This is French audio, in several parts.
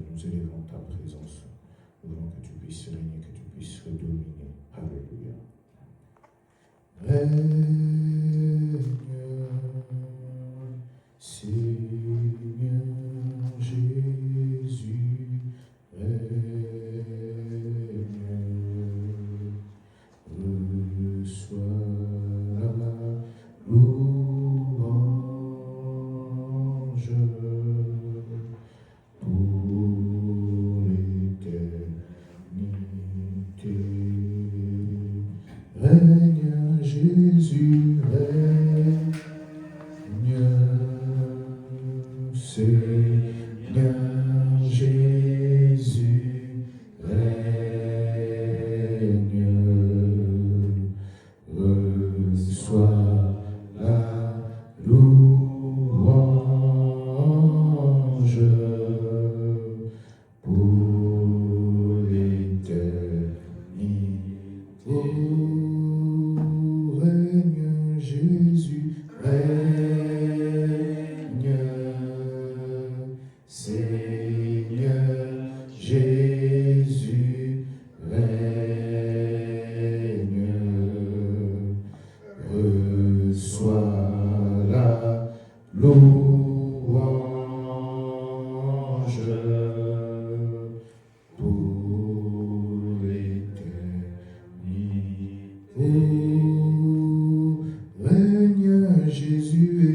nous élevons ta présence. Nous voulons que tu puisses régner, que tu puisses dominer. Alléluia. Règne, Seigneur Jésus, règne, reçois la louange pour l'éternité. Règne Jésus, règne, Seigneur Jésus, règne, reçois la louange pour l'éternité. Règne Jésus, règne, Seigneur Jésus, règne, reçois la louange pour l'éternité. Règne Jésus et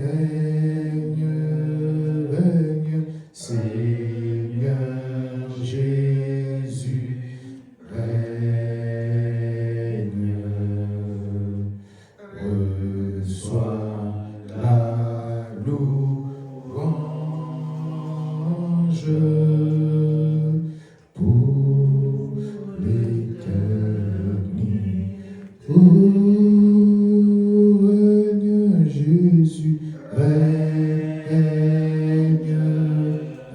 règne, règne, Seigneur Jésus, règne, reçois la louange pour l'éternité. Règne Jésus, règne,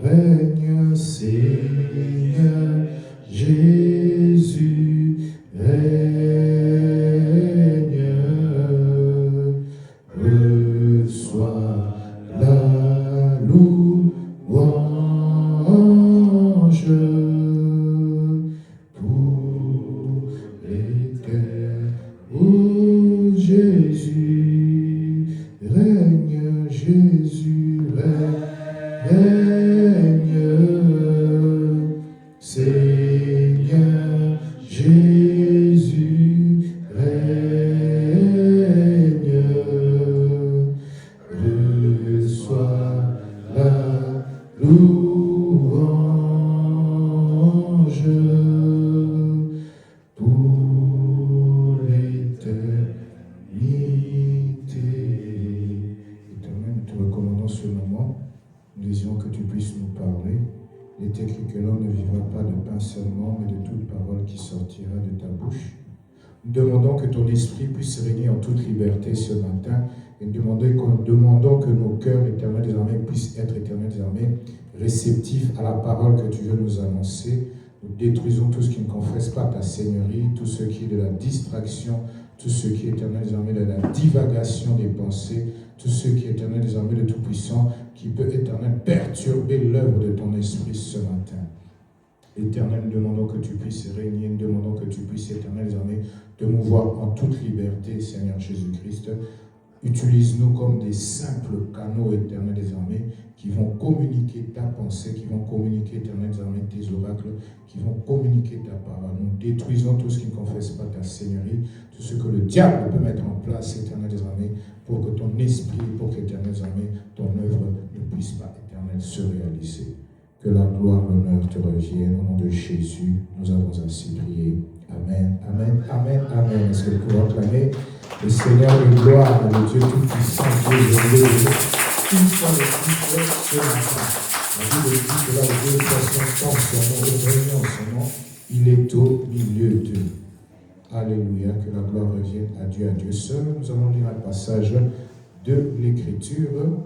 règne, Seigneur Jésus, règne, reçois la louange pour l'éternité. Oh Jésus, règne Jésus, règne, Seigneur Jésus, règne, reçois la louange pour l'éternité. Éternel, nous te recommandons ce moment. Nous désirons que tu puisses nous parler. Il est écrit que l'homme ne vivra pas de pain seulement, mais de toute parole qui sortira de ta bouche. Nous demandons que ton esprit puisse régner en toute liberté ce matin. Et nous demandons que nos cœurs éternels désormais puissent être éternels désormais réceptifs à la parole que tu veux nous annoncer. Nous détruisons tout ce qui ne confesse pas ta seigneurie, tout ce qui est de la distraction, tout ce qui est éternel désormais de la divagation des pensées, tout ce qui est éternel désormais de Tout-Puissant, qui peut éternel perturber l'œuvre de ton esprit ce matin. Éternel, nous demandons que tu puisses régner, nous demandons que tu puisses éternel désormais te mouvoir en toute liberté, Seigneur Jésus-Christ. Utilise-nous comme des simples canaux éternels désormais qui vont communiquer ta pensée, qui vont communiquer éternel désormais tes oracles, qui vont communiquer ta parole. Nous détruisons tout ce qui ne confesse pas ta seigneurie, tout ce que le diable peut mettre en place éternel désormais pour que ton esprit, pour qu'éternel désormais ton œuvre ne puisse pas éternel se réaliser. Que la gloire, l'honneur te revienne. Au nom de Jésus, nous avons ainsi prié. Amen, amen, amen, amen. Est-ce que vous pouvez acclamer le Seigneur de gloire, le Dieu tout-puissant, Dieu élevé, une fois de plus ce matin. La Bible dit que là, le Dieu fait son temps, son nom, le règne en son nom, il est au milieu d'eux. Alléluia, que la gloire revienne à Dieu seul. Nous allons lire un passage de l'Écriture.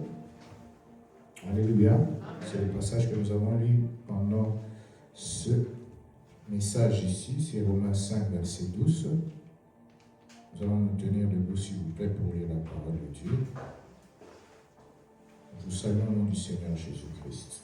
Alléluia. C'est le passage que nous avons lu pendant ce message ici, c'est Romains 5, verset 12. Nous allons nous tenir debout, s'il vous plaît, pour lire la parole de Dieu. Je vous salue au nom du Seigneur Jésus-Christ.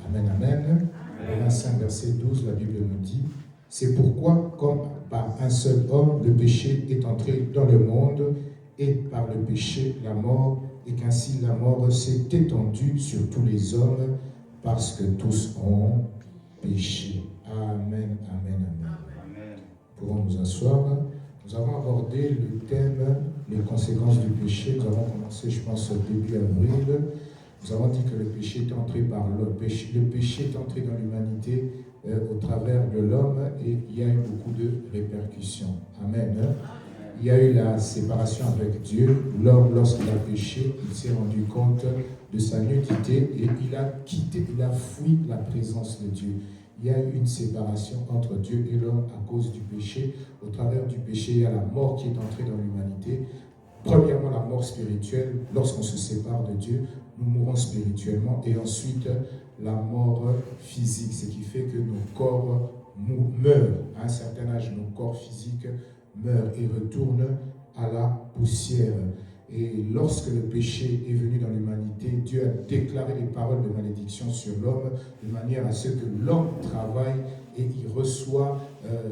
Amen, amen. Dans 25, verset 12, la Bible nous dit, c'est pourquoi, comme par un seul homme, le péché est entré dans le monde, et par le péché, la mort, et qu'ainsi la mort s'est étendue sur tous les hommes, parce que tous ont péché. Amen, amen, amen. Nous pouvons nous asseoir. Nous avons abordé le thème, les conséquences du péché. Nous avons commencé, je pense, au début avril. Nous avons dit que le péché est entré par l'homme. Le péché est entré dans l'humanité au travers de l'homme et il y a eu beaucoup de répercussions. Amen. Il y a eu la séparation avec Dieu. L'homme, lorsqu'il a péché, il s'est rendu compte de sa nudité et il a quitté, il a fui la présence de Dieu. Il y a eu une séparation entre Dieu et l'homme à cause du péché. Au travers du péché, il y a la mort qui est entrée dans l'humanité. Premièrement, la mort spirituelle. Lorsqu'on se sépare de Dieu, nous mourons spirituellement. Et ensuite, la mort physique, ce qui fait que nos corps meurent. À un certain âge, nos corps physiques meurent et retournent à la poussière. Et lorsque le péché est venu dans l'humanité, Dieu a déclaré des paroles de malédiction sur l'homme, de manière à ce que l'homme travaille et il reçoit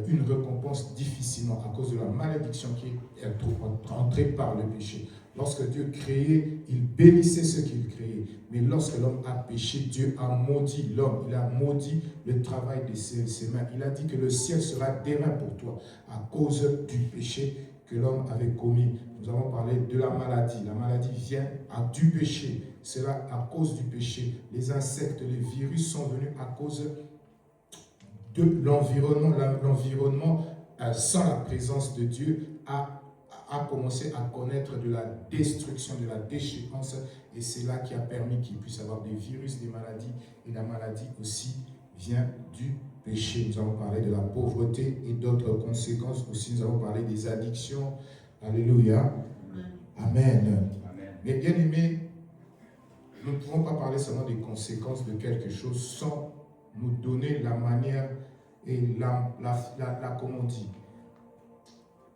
une récompense difficilement à cause de la malédiction qui est entrée par le péché. Lorsque Dieu créait, il bénissait ce qu'il créait. Mais lorsque l'homme a péché, Dieu a maudit l'homme. Il a maudit le travail de ses mains. Il a dit que le ciel sera d'airain pour toi à cause du péché que l'homme avait commis. Nous avons parlé de la maladie. La maladie vient du péché. Cela à cause du péché. Les insectes, les virus sont venus à cause de l'environnement. L'environnement, sans la présence de Dieu, a commencé à connaître de la destruction, de la déchéance. Et c'est là qui a permis qu'il puisse avoir des virus, des maladies. Et la maladie aussi vient du péché. Nous avons parlé de la pauvreté et d'autres conséquences aussi. Nous avons parlé des addictions. Alléluia. Amen. Amen. Mais bien aimés, nous ne pouvons pas parler seulement des conséquences de quelque chose sans nous donner la manière et comment on dit,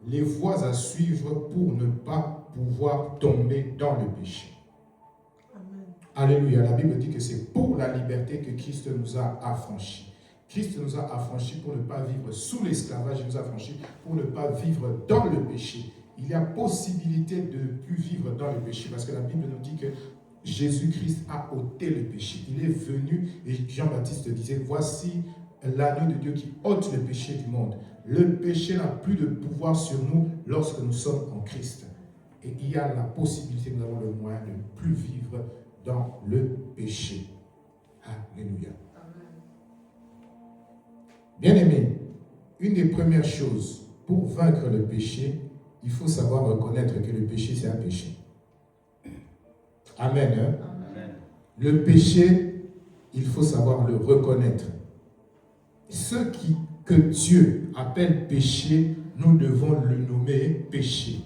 les voies à suivre pour ne pas pouvoir tomber dans le péché. Amen. Alléluia. La Bible dit que c'est pour la liberté que Christ nous a affranchis. Christ nous a affranchis pour ne pas vivre sous l'esclavage, il nous a affranchis pour ne pas vivre dans le péché. Il y a possibilité de ne plus vivre dans le péché parce que la Bible nous dit que Jésus-Christ a ôté le péché. Il est venu et Jean-Baptiste disait, voici l'agneau de Dieu qui ôte le péché du monde. Le péché n'a plus de pouvoir sur nous lorsque nous sommes en Christ. Et il y a la possibilité, nous avons le moyen de ne plus vivre dans le péché. Alléluia. Bien-aimés, une des premières choses pour vaincre le péché, il faut savoir reconnaître que le péché, c'est un péché. Amen. Hein? Amen. Le péché, il faut savoir le reconnaître. Ce que Dieu appelle péché, nous devons le nommer péché.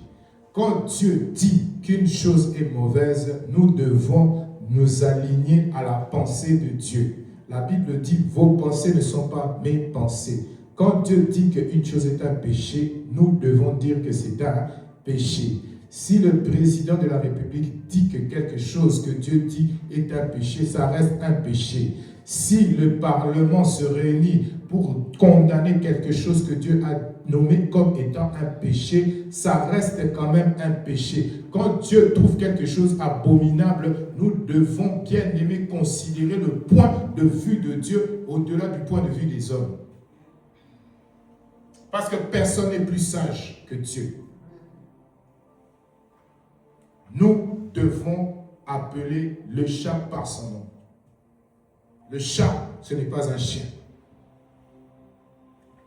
Quand Dieu dit qu'une chose est mauvaise, nous devons nous aligner à la pensée de Dieu. La Bible dit, vos pensées ne sont pas mes pensées. Quand Dieu dit qu'une chose est un péché, nous devons dire que c'est un péché. Si le président de la République dit que quelque chose que Dieu dit est un péché, ça reste un péché. Si le Parlement se réunit pour condamner quelque chose que Dieu a nommé comme étant un péché, ça reste quand même un péché. Quand Dieu trouve quelque chose abominable, nous devons bien aimer considérer le point de vue de Dieu au-delà du point de vue des hommes. Parce que personne n'est plus sage que Dieu. Nous devons appeler le chat par son nom. Le chat, ce n'est pas un chien.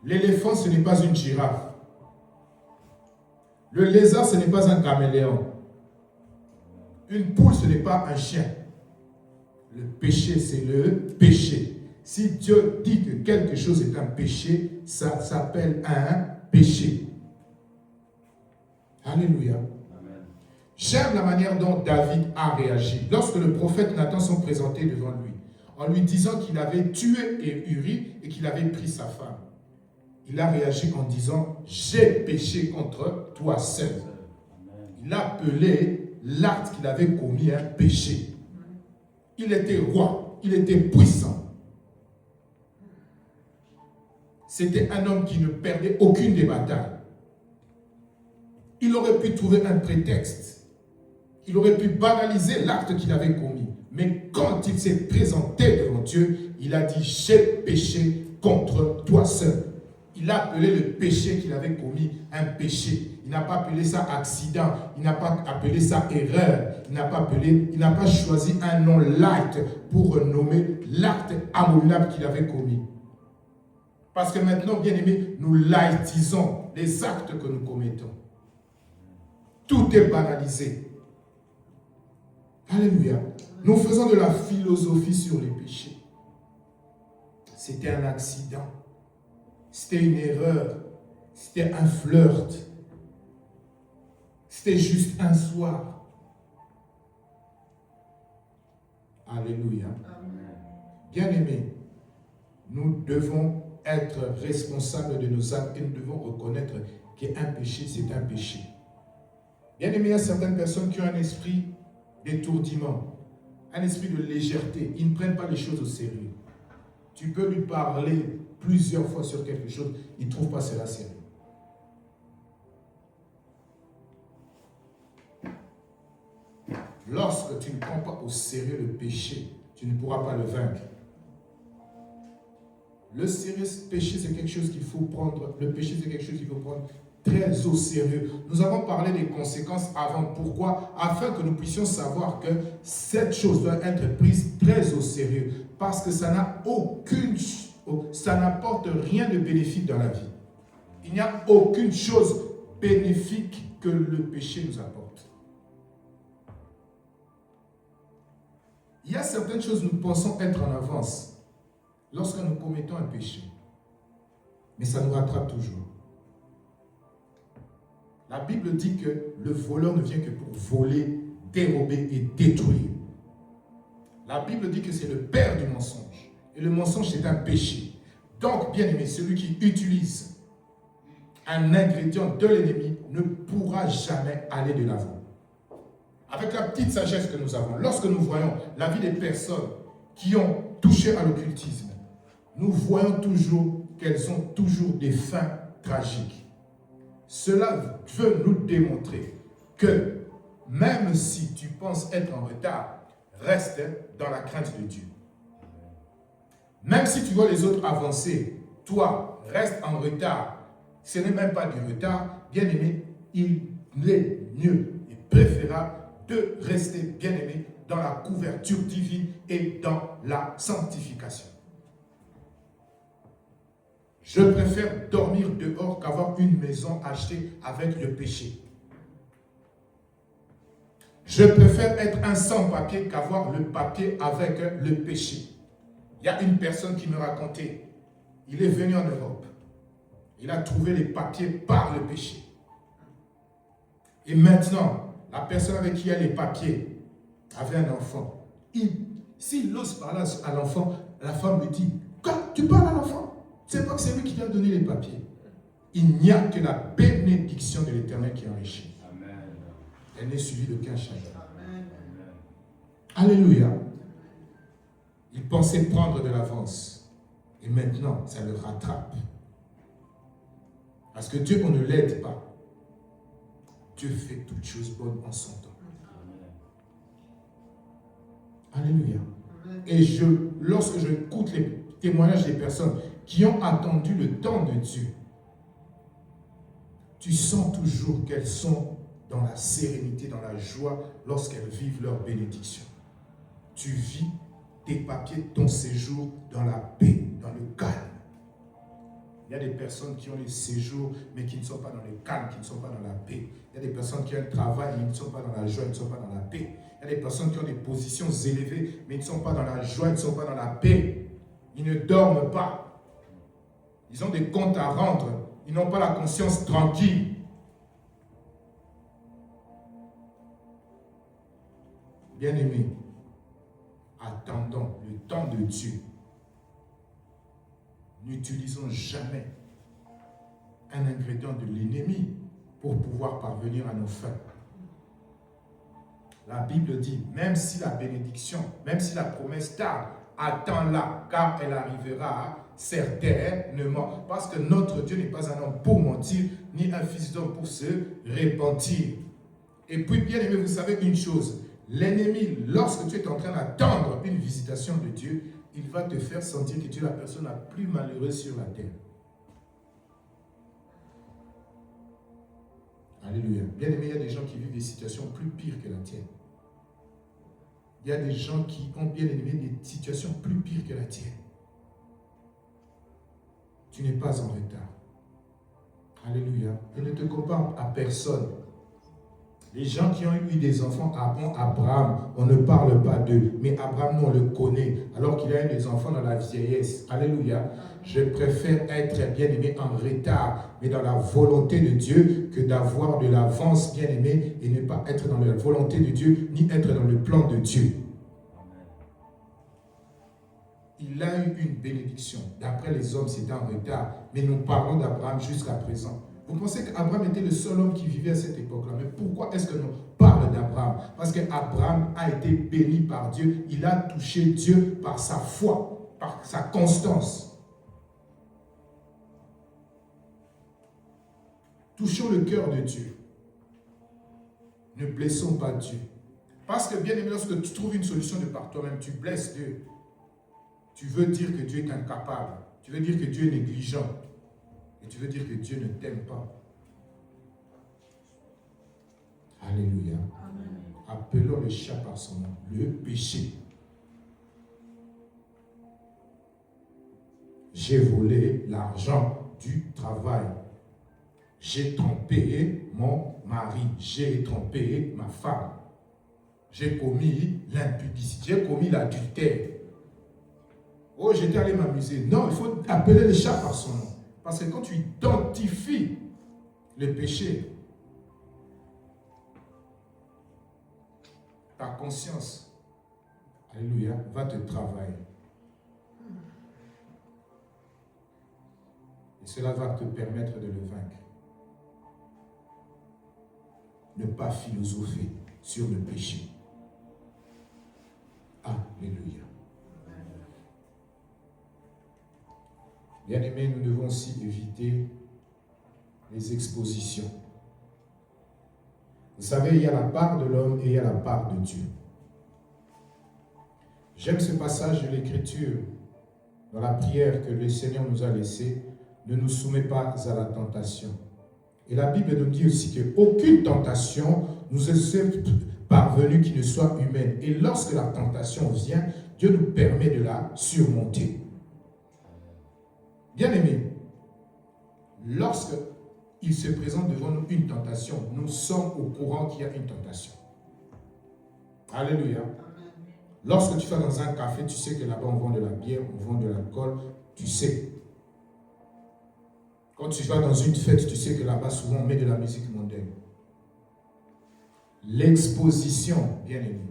L'éléphant, ce n'est pas une girafe. Le lézard, ce n'est pas un caméléon. Une poule, ce n'est pas un chien. Le péché, c'est le péché. Si Dieu dit que quelque chose est un péché, ça s'appelle un péché. Alléluia. Amen. J'aime la manière dont David a réagi. Lorsque le prophète Nathan s'est présenté devant lui, en lui disant qu'il avait tué Uri et qu'il avait pris sa femme. il a réagi en disant « J'ai péché contre toi seul ». Il a appelé l'acte qu'il avait commis un péché. Il était roi, il était puissant. C'était un homme qui ne perdait aucune des batailles. Il aurait pu trouver un prétexte. Il aurait pu banaliser l'acte qu'il avait commis. Mais quand il s'est présenté devant Dieu, il a dit « J'ai péché contre toi seul ». Il a appelé le péché qu'il avait commis un péché. Il n'a pas appelé ça accident. Il n'a pas appelé ça erreur. Il n'a pas choisi un nom light pour nommer l'acte abominable qu'il avait commis. Parce que maintenant, bien aimé, nous lightisons les actes que nous commettons. Tout est banalisé. Alléluia. Nous faisons de la philosophie sur les péchés. C'était un accident. C'était une erreur. C'était un flirt. C'était juste un soir. Alléluia. Bien-aimés, nous devons être responsables de nos actes et nous devons reconnaître qu'un péché, c'est un péché. Bien-aimés, il y a certaines personnes qui ont un esprit d'étourdiment, un esprit de légèreté. Ils ne prennent pas les choses au sérieux. Tu peux lui parler plusieurs fois sur quelque chose, il ne trouve pas cela sérieux. Lorsque tu ne prends pas au sérieux le péché, tu ne pourras pas le vaincre. Le sérieux péché, c'est quelque chose qu'il faut prendre. Le péché, c'est quelque chose qu'il faut prendre très au sérieux. Nous avons parlé des conséquences avant. Pourquoi? Afin que nous puissions savoir que cette chose doit être prise très au sérieux. Parce que ça n'apporte rien de bénéfique dans la vie. Il n'y a aucune chose bénéfique que le péché nous apporte. Il y a certaines choses que nous pensons être en avance lorsque nous commettons un péché. Mais ça nous rattrape toujours. La Bible dit que le voleur ne vient que pour voler, dérober et détruire. La Bible dit que c'est le père du mensonge. Et le mensonge, c'est un péché. Donc, bien aimé, celui qui utilise un ingrédient de l'ennemi ne pourra jamais aller de l'avant. Avec la petite sagesse que nous avons, lorsque nous voyons la vie des personnes qui ont touché à l'occultisme, nous voyons toujours qu'elles ont toujours des fins tragiques. Cela veut nous démontrer que même si tu penses être en retard, reste dans la crainte de Dieu. Même si tu vois les autres avancer, toi, reste en retard. Ce n'est même pas du retard. Bien aimé, il est mieux et préférable de rester bien aimé dans la couverture divine et dans la sanctification. Je préfère dormir dehors qu'avoir une maison achetée avec le péché. Je préfère être un sans-papier qu'avoir le papier avec le péché. Il y a une personne qui me racontait, il est venu en Europe. Il a trouvé les papiers par le péché. Et maintenant, la personne avec qui il y a les papiers avait un enfant. S'il ose parler à l'enfant, la femme lui dit, quand tu parles à l'enfant, c'est pas que c'est lui qui t'a donné les papiers. Il n'y a que la bénédiction de l'Éternel qui enrichit. Amen. Elle n'est suivie d'aucun chagrin. Alléluia. Il pensait prendre de l'avance. Et maintenant, ça le rattrape. Parce que Dieu, on ne l'aide pas. Dieu fait toutes choses bonnes en son temps. Alléluia. Et lorsque je écoute les témoignages des personnes qui ont attendu le temps de Dieu, tu sens toujours qu'elles sont dans la sérénité, dans la joie, lorsqu'elles vivent leur bénédiction. Tu vis tes papiers, ton séjour dans la paix, dans le calme. Il y a des personnes qui ont les séjours, mais qui ne sont pas dans le calme, qui ne sont pas dans la paix. Il y a des personnes qui ont un travail, mais ils ne sont pas dans la joie, ils ne sont pas dans la paix. Il y a des personnes qui ont des positions élevées, mais ils ne sont pas dans la joie, ils ne sont pas dans la paix. Ils ne dorment pas. Ils ont des comptes à rendre. Ils n'ont pas la conscience tranquille. Bien-aimés, attendons le temps de Dieu. N'utilisons jamais un ingrédient de l'ennemi pour pouvoir parvenir à nos fins. La Bible dit, même si la bénédiction, même si la promesse tarde, attends-la, car elle arrivera certainement. Parce que notre Dieu n'est pas un homme pour mentir, ni un fils d'homme pour se repentir. Et puis, bien aimé, vous savez une chose, l'ennemi, lorsque tu es en train d'attendre une visitation de Dieu, il va te faire sentir que tu es la personne la plus malheureuse sur la terre. Alléluia. Bien aimé, il y a des gens qui vivent des situations plus pires que la tienne. Il y a des gens qui ont bien aimé des situations plus pires que la tienne. Tu n'es pas en retard. Alléluia. Et ne te compare à personne. Les gens qui ont eu des enfants avant Abraham, on ne parle pas d'eux. Mais Abraham, nous, on le connaît, alors qu'il a eu des enfants dans la vieillesse. Alléluia. Je préfère être bien-aimé en retard, mais dans la volonté de Dieu, que d'avoir de l'avance, bien-aimé, et ne pas être dans la volonté de Dieu, ni être dans le plan de Dieu. Il a eu une bénédiction. D'après les hommes, c'était en retard. Mais nous parlons d'Abraham jusqu'à présent. Vous pensez qu'Abraham était le seul homme qui vivait à cette époque-là. Mais pourquoi est-ce que nous parlons d'Abraham? Parce qu'Abraham a été béni par Dieu. Il a touché Dieu par sa foi, par sa constance. Touchons le cœur de Dieu. Ne blessons pas Dieu. Parce que bien aimé, lorsque tu trouves une solution de par toi-même, tu blesses Dieu. Tu veux dire que Dieu est incapable. Tu veux dire que Dieu est négligent. Et tu veux dire que Dieu ne t'aime pas. Alléluia. Amen. Appelons le chat par son nom. Le péché. J'ai volé l'argent du travail. J'ai trompé mon mari. J'ai trompé ma femme. J'ai commis l'impudicité. J'ai commis l'adultère. Oh, j'étais allé m'amuser. Non, il faut appeler le chat par son nom. Parce que quand tu identifies le péché, ta conscience, alléluia, va te travailler. Et cela va te permettre de le vaincre. Ne pas philosopher sur le péché. Alléluia. Bien-aimés, nous devons aussi éviter les expositions. Vous savez, il y a la part de l'homme et il y a la part de Dieu. J'aime ce passage de l'Écriture dans la prière que le Seigneur nous a laissée. Ne nous soumets pas à la tentation. Et la Bible nous dit aussi qu'aucune tentation nous est parvenue qui ne soit humaine. Et lorsque la tentation vient, Dieu nous permet de la surmonter. Bien-aimés, lorsque il se présente devant nous une tentation, nous sommes au courant qu'il y a une tentation. Alléluia. Lorsque tu vas dans un café, tu sais que là-bas on vend de la bière, on vend de l'alcool, tu sais. Quand tu vas dans une fête, tu sais que là-bas souvent on met de la musique mondaine. L'exposition, bien-aimés.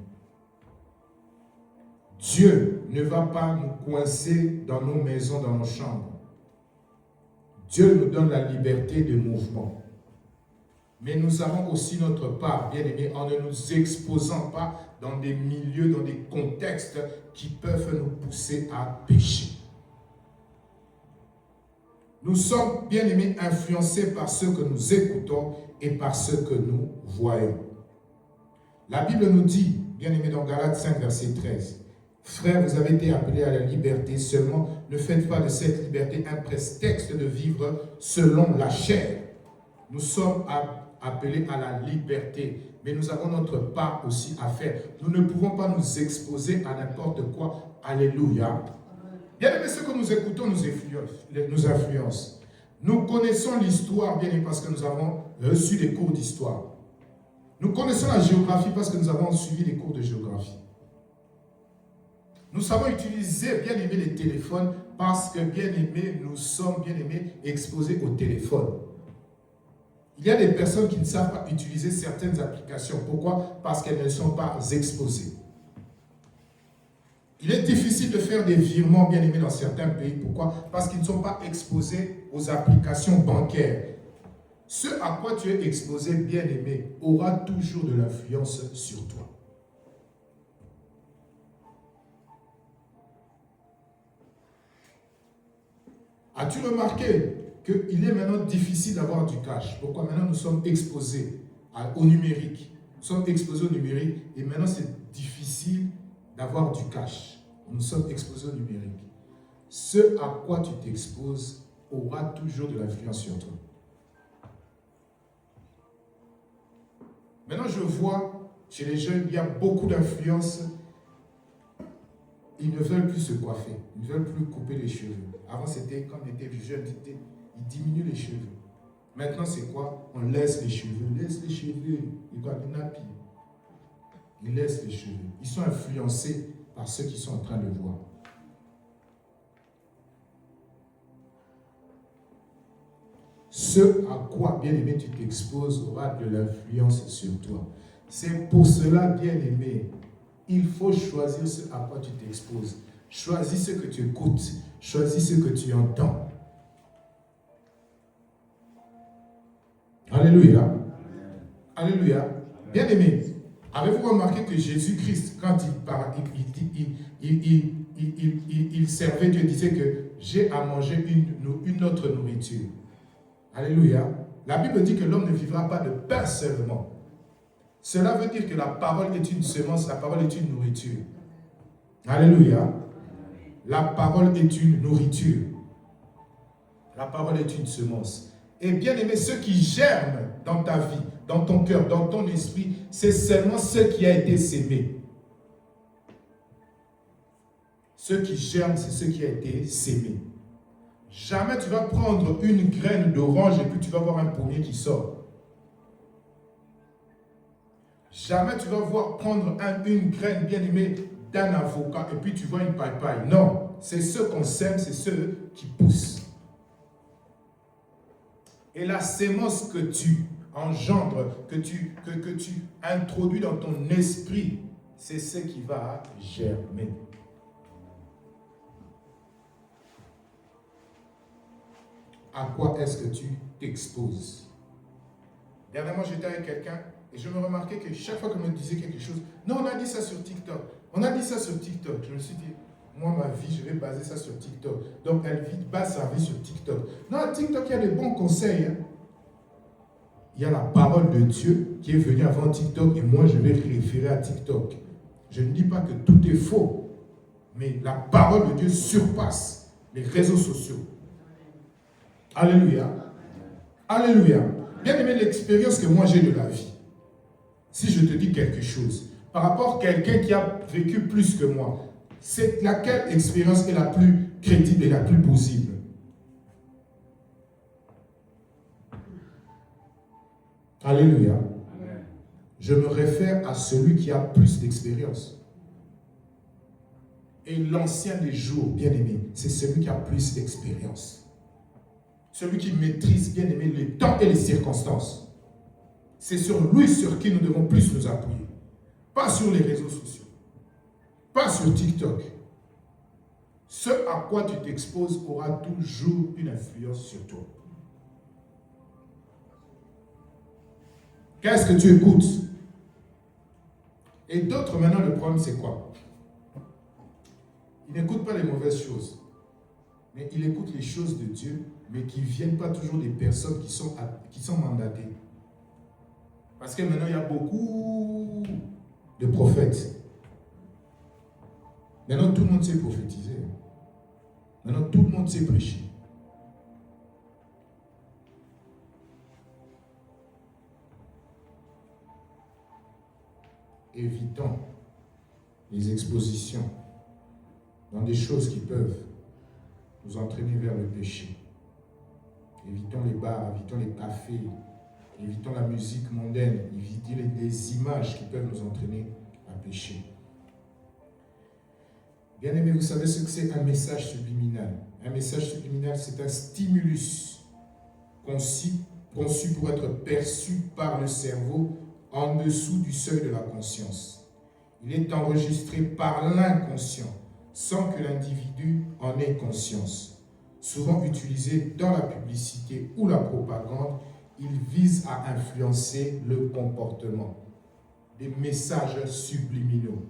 Dieu ne va pas nous coincer dans nos maisons, dans nos chambres. Dieu nous donne la liberté de mouvement. Mais nous avons aussi notre part, bien-aimés, en ne nous exposant pas dans des milieux, dans des contextes qui peuvent nous pousser à pécher. Nous sommes, bien-aimés, influencés par ce que nous écoutons et par ce que nous voyons. La Bible nous dit, bien-aimés, dans Galates 5, verset 13, « Frères, vous avez été appelés à la liberté, seulement ne faites pas de cette liberté un prétexte de vivre selon la chair. » Nous sommes appelés à la liberté, mais nous avons notre part aussi à faire. Nous ne pouvons pas nous exposer à n'importe quoi. Alléluia. Bien aimé, ce que nous écoutons nous influence. Nous connaissons l'histoire, bien aimé, parce que nous avons reçu des cours d'histoire. Nous connaissons la géographie parce que nous avons suivi des cours de géographie. Nous savons utiliser, bien aimé, les téléphones parce que, bien aimé, nous sommes, bien aimé, exposés au téléphone. Il y a des personnes qui ne savent pas utiliser certaines applications. Pourquoi? Parce qu'elles ne sont pas exposées. Il est difficile de faire des virements, bien aimés, dans certains pays. Pourquoi? Parce qu'ils ne sont pas exposés aux applications bancaires. Ce à quoi tu es exposé, bien aimé, aura toujours de l'influence sur toi. As-tu remarqué qu'il est maintenant difficile d'avoir du cash? Pourquoi? Maintenant nous sommes exposés au numérique. Nous sommes exposés au numérique et maintenant c'est difficile d'avoir du cash. Nous sommes exposés au numérique. Ce à quoi tu t'exposes aura toujours de l'influence sur toi. Maintenant, je vois chez les jeunes, il y a beaucoup d'influence. Ils ne veulent plus se coiffer. Ils ne veulent plus couper les cheveux. Avant, c'était quand on était jeune, ils diminuent les cheveux. Maintenant, c'est quoi? On laisse les cheveux. Laisse les cheveux. Ils doivent des nappies. Ils laissent les cheveux. Ils sont influencés par ceux qui sont en train de voir. Ce à quoi, bien aimé, tu t'exposes aura de l'influence sur toi. C'est pour cela, bien aimé, il faut choisir ce à quoi tu t'exposes. Choisis ce que tu écoutes. Choisis ce que tu entends. Alléluia. Alléluia. Bien aimé, avez-vous remarqué que Jésus-Christ, quand il servait Dieu, disait que j'ai à manger une autre nourriture. Alléluia. La Bible dit que l'homme ne vivra pas de pain seulement. Cela veut dire que la parole est une semence, la parole est une nourriture. Alléluia. La parole est une nourriture. La parole est une semence. Et bien aimé, ce qui germe dans ta vie, dans ton cœur, dans ton esprit, c'est seulement ce qui a été sémé. Ce qui germe, c'est ce qui a été sémé. Jamais tu vas prendre une graine d'orange et puis tu vas voir un pommier qui sort. Jamais tu vas prendre une graine bien aimée d'un avocat et puis tu vois une papaye. Non, c'est ce qu'on sème, c'est ceux qui poussent. Et la sémence que tu engendres, que tu introduis dans ton esprit, c'est ce qui va germer. À quoi est-ce que tu t'exposes? Dernièrement, j'étais avec quelqu'un et je me remarquais que chaque fois qu'on me disait quelque chose, non, on a dit ça sur TikTok. On a dit ça sur TikTok. Je me suis dit, moi, ma vie, je vais baser ça sur TikTok. Donc, elle base sa vie sur TikTok. Non, TikTok, il y a des bons conseils. Hein. Il y a la parole de Dieu qui est venue avant TikTok et moi, je vais référer à TikTok. Je ne dis pas que tout est faux, mais la parole de Dieu surpasse les réseaux sociaux. Alléluia. Alléluia. Bien aimé, l'expérience que moi j'ai de la vie. Si je te dis quelque chose, par rapport à quelqu'un qui a vécu plus que moi, c'est laquelle expérience est la plus crédible et la plus possible? Alléluia. Amen. Je me réfère à celui qui a plus d'expérience. Et l'ancien des jours, bien aimé, c'est celui qui a plus d'expérience. Celui qui maîtrise, bien aimé, les temps et les circonstances. C'est sur lui sur qui nous devons plus nous appuyer. Pas sur les réseaux sociaux. Pas sur TikTok. Ce à quoi tu t'exposes aura toujours une influence sur toi. Qu'est-ce que tu écoutes? Et d'autres, maintenant, le problème, c'est quoi? Ils n'écoutent pas les mauvaises choses. Mais ils écoutent les choses de Dieu, mais qui ne viennent pas toujours des personnes qui sont mandatées. Parce que maintenant, il y a beaucoup de prophètes. Maintenant, tout le monde sait prophétiser. Maintenant, tout le monde sait prêcher. Évitons les expositions dans des choses qui peuvent nous entraîner vers le péché. Évitons les bars, évitons les cafés, évitons la musique mondaine, évitons les images qui peuvent nous entraîner à pécher. Bien aimé, vous savez ce que c'est un message subliminal? Un message subliminal, c'est un stimulus conçu pour être perçu par le cerveau en dessous du seuil de la conscience. Il est enregistré par l'inconscient sans que l'individu en ait conscience. Souvent utilisé dans la publicité ou la propagande, il vise à influencer le comportement. Des messages subliminaux.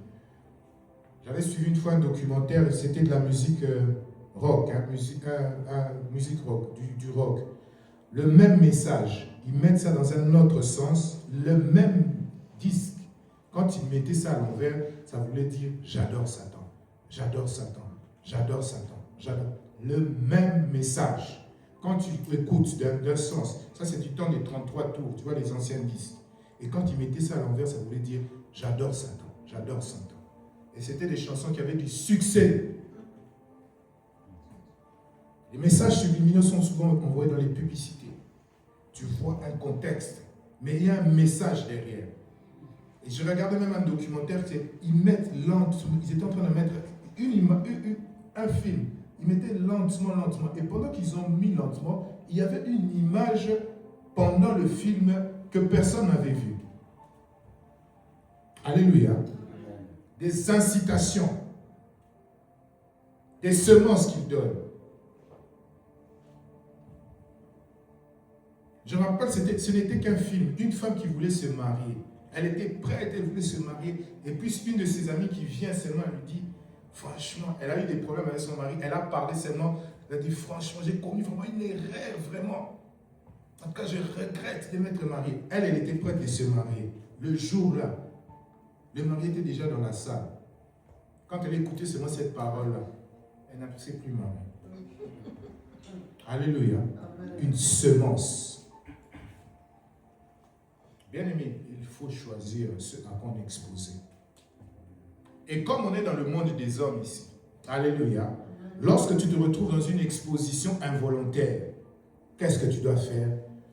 J'avais suivi une fois un documentaire, c'était de la musique rock, musique rock, du rock. Le même message, ils mettent ça dans un autre sens, le même disque. Quand ils mettaient ça à l'envers, ça voulait dire « j'adore Satan, j'adore Satan, j'adore Satan, j'adore ». Le même message. Quand tu écoutes d'un sens, ça c'est du temps des 33 tours, tu vois les anciens disques. Et quand ils mettaient ça à l'envers, ça voulait dire « j'adore Satan, j'adore Satan ». Et c'était des chansons qui avaient du succès. Les messages subliminaux sont souvent envoyés dans les publicités. Tu vois un contexte, mais il y a un message derrière. Et je regardais même un documentaire, ils mettent lentement, ils étaient en train de mettre un film. Ils mettaient lentement. Et pendant qu'ils ont mis lentement, il y avait une image pendant le film que personne n'avait vue. Alléluia. Des incitations, des semences qu'ils donnent. Je me rappelle, ce n'était qu'un film. Une femme qui voulait se marier. Elle était prête, elle voulait se marier. Et puis une de ses amies qui vient seulement, elle lui dit, franchement, elle a eu des problèmes avec son mari. Elle a parlé seulement, elle a dit, franchement, j'ai commis vraiment une erreur, vraiment. En tout cas, je regrette de m'être mariée. Elle était prête de se marier. Le jour-là, le mari était déjà dans la salle. Quand elle écoutait seulement cette parole-là, elle n'a plus mariée. Alléluia. Une semence. Bien-aimé, il faut choisir ce à quoi on est exposé. Et comme on est dans le monde des hommes ici, alléluia, lorsque tu te retrouves dans une exposition involontaire, qu'est-ce que tu dois faire?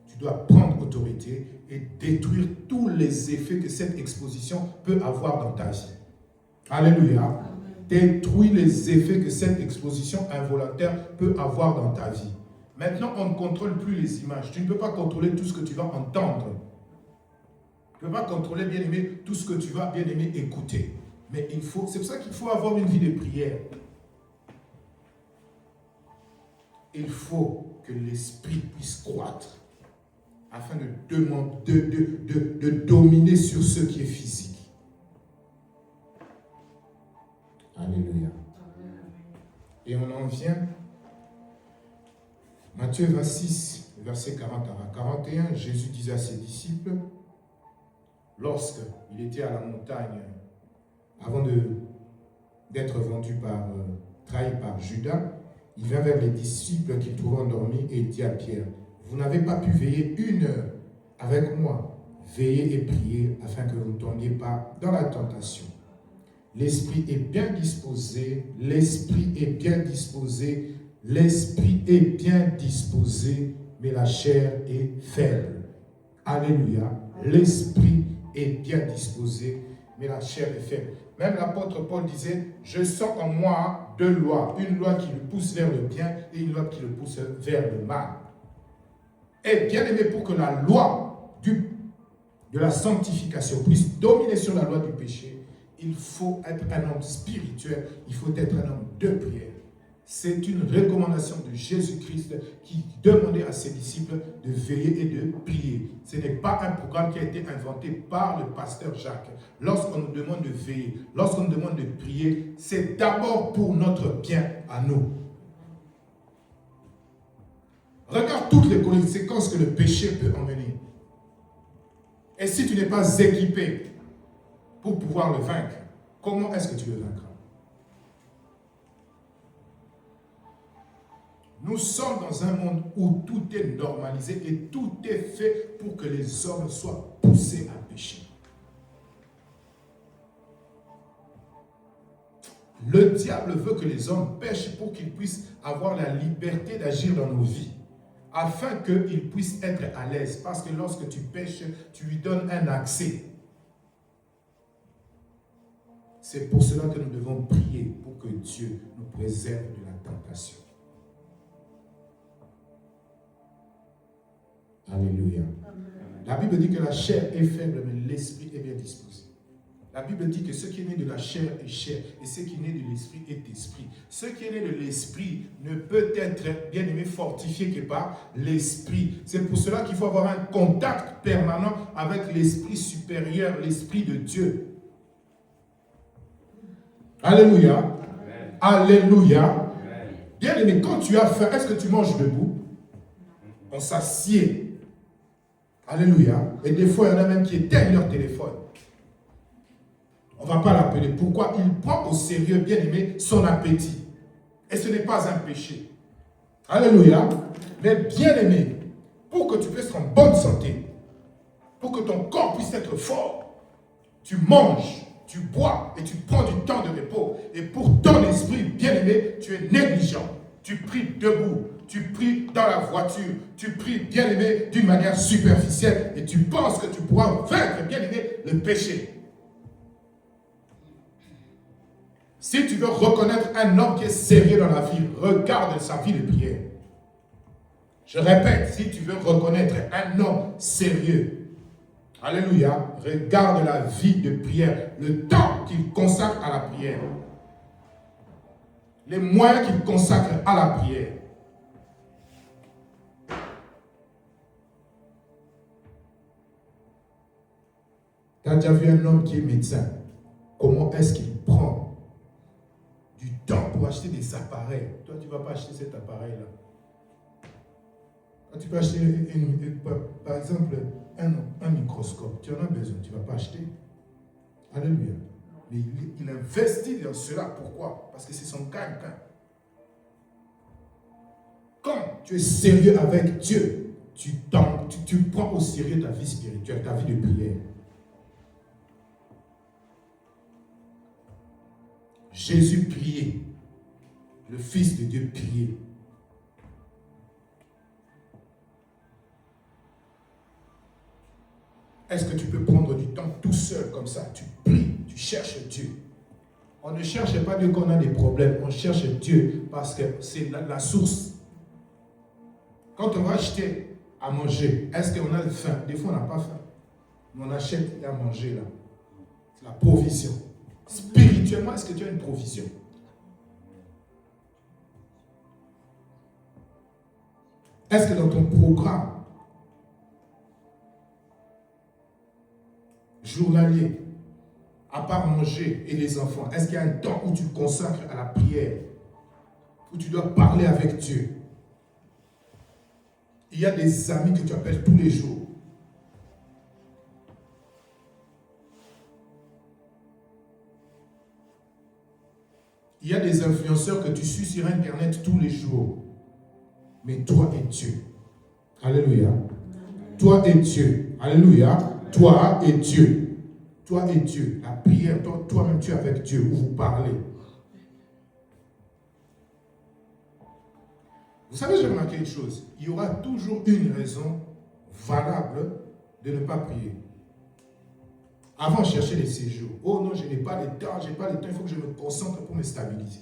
Tu dois prendre autorité et détruire tous les effets que cette exposition peut avoir dans ta vie. Alléluia. Détruis les effets que cette exposition involontaire peut avoir dans ta vie. Maintenant, on ne contrôle plus les images. Tu ne peux pas contrôler tout ce que tu vas entendre. Tu ne peux pas contrôler, bien aimé, tout ce que tu vas, bien aimé, écouter. Mais c'est pour ça qu'il faut avoir une vie de prière. Il faut que l'esprit puisse croître afin de dominer sur ce qui est physique. Alléluia. Et on en vient. Matthieu 26, verset 40 à 41, Jésus disait à ses disciples, lorsqu'il était à la montagne, avant d'être trahi par Judas, il vint vers les disciples qu'il trouvait endormis et dit à Pierre, vous n'avez pas pu veiller 1 heure avec moi. Veillez et priez afin que vous ne tombiez pas dans la tentation. L'esprit est bien disposé, mais la chair est faible. Alléluia. L'esprit est bien disposé, mais la chair est faible. Même l'apôtre Paul disait, je sens en moi 2 lois. Une loi qui le pousse vers le bien et une loi qui le pousse vers le mal. Et bien aimé, pour que la loi de la sanctification puisse dominer sur la loi du péché, il faut être un homme spirituel, il faut être un homme de prière. C'est une recommandation de Jésus-Christ qui demandait à ses disciples de veiller et de prier. Ce n'est pas un programme qui a été inventé par le pasteur Jacques. Lorsqu'on nous demande de veiller, lorsqu'on nous demande de prier, c'est d'abord pour notre bien à nous. Regarde toutes les conséquences que le péché peut emmener. Et si tu n'es pas équipé pour pouvoir le vaincre, comment est-ce que tu le vaincras? Nous sommes dans un monde où tout est normalisé et tout est fait pour que les hommes soient poussés à pécher. Le diable veut que les hommes pêchent pour qu'ils puissent avoir la liberté d'agir dans nos vies, afin qu'ils puissent être à l'aise. Parce que lorsque tu pêches, tu lui donnes un accès. C'est pour cela que nous devons prier pour que Dieu nous préserve de la tentation. Alléluia. Amen. La Bible dit que la chair est faible, mais l'esprit est bien disposé. La Bible dit que ce qui est né de la chair est chair, et ce qui est né de l'esprit est esprit. Ce qui est né de l'esprit ne peut être, bien aimé, fortifié que par l'esprit. C'est pour cela qu'il faut avoir un contact permanent avec l'esprit supérieur, l'esprit de Dieu. Alléluia. Amen. Alléluia. Amen. Bien aimé, quand tu as faim, est-ce que tu manges debout? On s'assied. Alléluia. Et des fois, il y en a même qui éteignent leur téléphone. On ne va pas l'appeler. Pourquoi? Il prend au sérieux, bien aimé, son appétit. Et ce n'est pas un péché. Alléluia. Mais bien aimé, pour que tu puisses être en bonne santé, pour que ton corps puisse être fort, tu manges, tu bois et tu prends du temps de repos. Et pour ton esprit, bien aimé, tu es négligent. Tu pries debout, tu pries dans la voiture, tu pries, bien aimé, d'une manière superficielle et tu penses que tu pourras vaincre, bien aimé, le péché. Si tu veux reconnaître un homme qui est sérieux dans la vie, regarde sa vie de prière. Je répète, si tu veux reconnaître un homme sérieux, alléluia, regarde la vie de prière, le temps qu'il consacre à la prière, les moyens qu'il consacre à la prière. Tu as déjà vu un homme qui est médecin? Comment est-ce qu'il prend du temps pour acheter des appareils? Toi, tu ne vas pas acheter cet appareil-là. Quand tu peux acheter, par exemple, un microscope, tu en as besoin, tu ne vas pas acheter. Alléluia. Mais il investit dans cela. Pourquoi? Parce que c'est son gagne-pain. Quand tu es sérieux avec Dieu, tu prends au sérieux ta vie spirituelle, ta vie de prière. Jésus priait. Le Fils de Dieu priait. Est-ce que tu peux prendre du temps tout seul comme ça? Tu pries, tu cherches Dieu. On ne cherche pas Dieu quand on a des problèmes. On cherche Dieu parce que c'est la source. Quand on va acheter à manger, est-ce qu'on a faim? Des fois, on n'a pas faim. Mais on achète à manger là. C'est la provision. Spirituellement, est-ce que tu as une provision? Est-ce que dans ton programme journalier, à part manger et les enfants, est-ce qu'il y a un temps où tu consacres à la prière, où tu dois parler avec Dieu? Il y a des amis que tu appelles tous les jours. Il y a des influenceurs que tu suis sur Internet tous les jours. Mais toi et Dieu. Alléluia. Toi et Dieu. Alléluia. Toi et Dieu. Toi et Dieu. La prière, toi-même tu es avec Dieu où vous parlez. Vous savez, j'ai remarqué une chose. Il y aura toujours une raison valable de ne pas prier. Avant, je cherchais les séjours. Oh non, je n'ai pas le temps, il faut que je me concentre pour me stabiliser.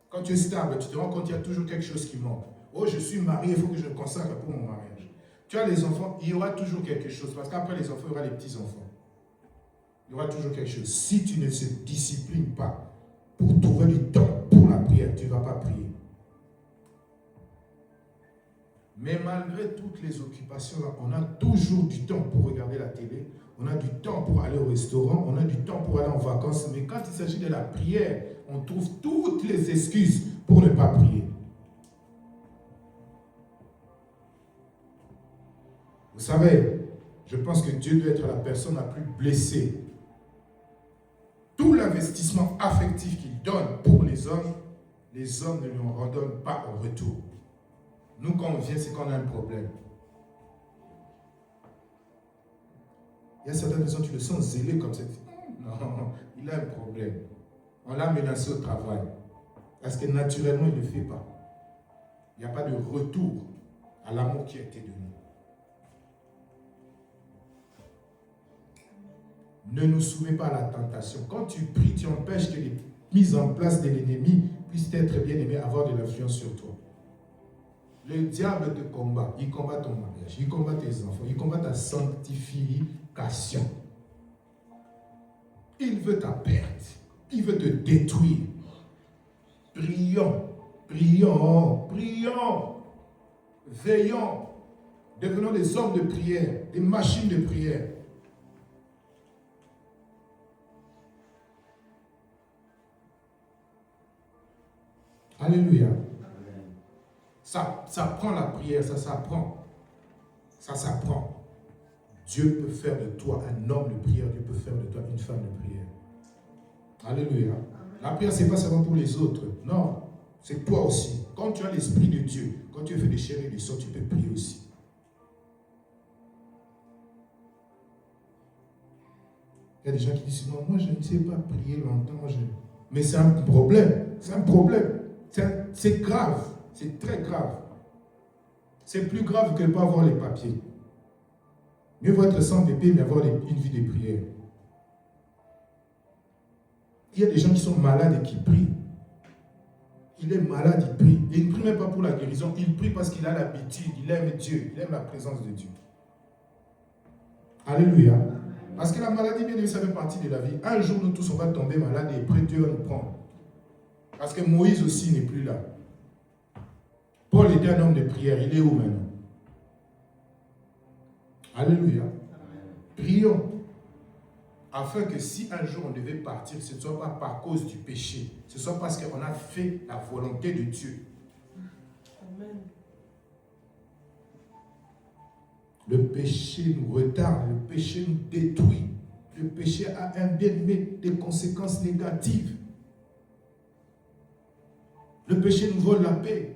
Quand tu es stable, tu te rends compte qu'il y a toujours quelque chose qui manque. Oh, je suis marié, il faut que je me consacre pour mon mariage. Tu as les enfants, il y aura toujours quelque chose. Parce qu'après les enfants, il y aura les petits-enfants. Il y aura toujours quelque chose. Si tu ne te disciplines pas pour trouver du temps pour la prière, tu ne vas pas prier. Mais malgré toutes les occupations, on a toujours du temps pour regarder la télé, on a du temps pour aller au restaurant, on a du temps pour aller en vacances. Mais quand il s'agit de la prière, on trouve toutes les excuses pour ne pas prier. Vous savez, je pense que Dieu doit être la personne la plus blessée. Tout l'investissement affectif qu'il donne pour les hommes ne lui en redonnent pas en retour. Nous, quand on vient, c'est qu'on a un problème. Il y a certaines personnes, tu le sens zélé comme ça. Non, il a un problème. On l'a menacé au travail. Parce que naturellement, il ne le fait pas. Il n'y a pas de retour à l'amour qui a été donné. Ne nous soumets pas à la tentation. Quand tu pries, tu empêches que les mises en place de l'ennemi puissent être bien aimées, avoir de l'influence sur toi. Le diable te combat. Il combat ton mariage. Il combat tes enfants. Il combat ta sanctification. Il veut ta perte. Il veut te détruire. Prions, prions, prions. Veillons. Devenons des hommes de prière, des machines de prière. Alléluia. Ça prend la prière, ça s'apprend. Ça s'apprend. Dieu peut faire de toi un homme de prière, Dieu peut faire de toi une femme de prière. Alléluia. La prière, ce n'est pas seulement pour les autres. Non, c'est toi aussi. Quand tu as l'Esprit de Dieu, quand tu fais des chairs et des sorts, tu peux prier aussi. Il y a des gens qui disent, non, moi je ne sais pas prier longtemps. Mais c'est un problème. C'est un problème. C'est grave. C'est très grave. C'est plus grave que de ne pas avoir les papiers. Mieux vaut être sans papier, mais avoir une vie de prière. Il y a des gens qui sont malades et qui prient. Il est malade, il prie. Et il ne prie même pas pour la guérison. Il prie parce qu'il a l'habitude. Il aime Dieu. Il aime la présence de Dieu. Alléluia. Parce que la maladie, bien évidemment, ça fait partie de la vie. Un jour, nous tous, on va tomber malade et après, Dieu va nous prendre. Parce que Moïse aussi n'est plus là. Paul était un homme de prière. Il est où maintenant? Alléluia. Prions. Afin que si un jour on devait partir, ce ne soit pas par cause du péché. Ce soit parce qu'on a fait la volonté de Dieu. Amen. Le péché nous retarde, le péché nous détruit. Le péché a des conséquences négatives. Le péché nous vole la paix.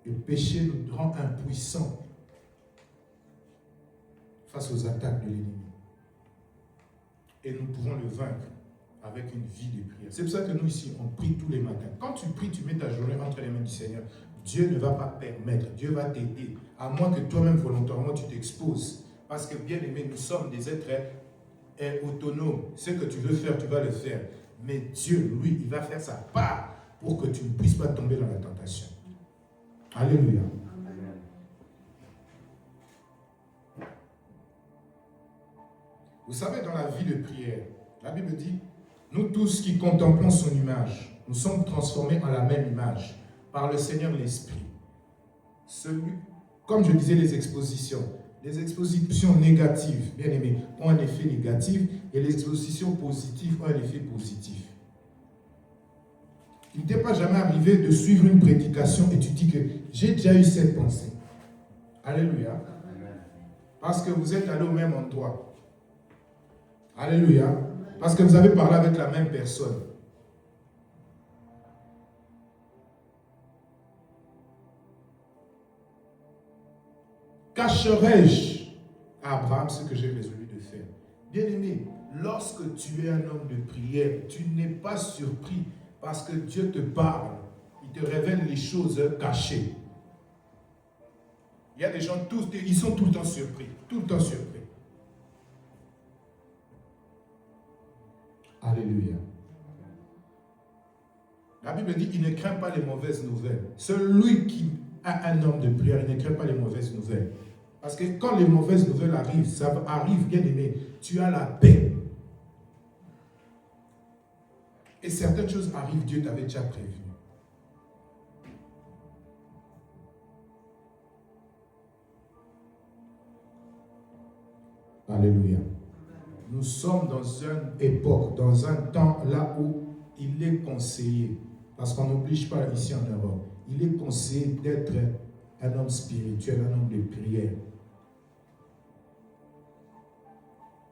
Le péché nous rend impuissants face aux attaques de l'ennemi. Et nous pouvons le vaincre avec une vie de prière. C'est pour ça que nous ici, on prie tous les matins. Quand tu pries, tu mets ta journée entre les mains du Seigneur. Dieu ne va pas permettre, Dieu va t'aider, à moins que toi-même volontairement tu t'exposes. Parce que bien aimé, nous sommes des êtres autonomes. Ce que tu veux faire, tu vas le faire. Mais Dieu, lui, il va faire sa part pour que tu ne puisses pas tomber dans la tentation. Alléluia. Vous savez, dans la vie de prière, la Bible dit, nous tous qui contemplons son image, nous sommes transformés en la même image par le Seigneur l'Esprit. Comme je disais, les expositions négatives, bien aimés, ont un effet négatif et les expositions positives ont un effet positif. Il ne t'est pas jamais arrivé de suivre une prédication et tu dis que j'ai déjà eu cette pensée. Alléluia. Parce que vous êtes allé au même endroit. Alléluia. Parce que vous avez parlé avec la même personne. Cacherai-je à Abraham ce que j'ai résolu de faire? Bien-aimé, lorsque tu es un homme de prière, tu n'es pas surpris parce que Dieu te parle. Il te révèle les choses cachées. Il y a des gens, ils sont tout le temps surpris. Tout le temps surpris. Alléluia. La Bible dit, il ne craint pas les mauvaises nouvelles. Celui qui a un homme de prière, il ne craint pas les mauvaises nouvelles. Parce que quand les mauvaises nouvelles arrivent, ça arrive, bien aimé, tu as la paix. Et certaines choses arrivent, Dieu t'avait déjà prévenu. Alléluia. Nous sommes dans une époque, dans un temps là où il est conseillé, parce qu'on n'oblige pas ici en Europe, il est conseillé d'être un homme spirituel, un homme de prière.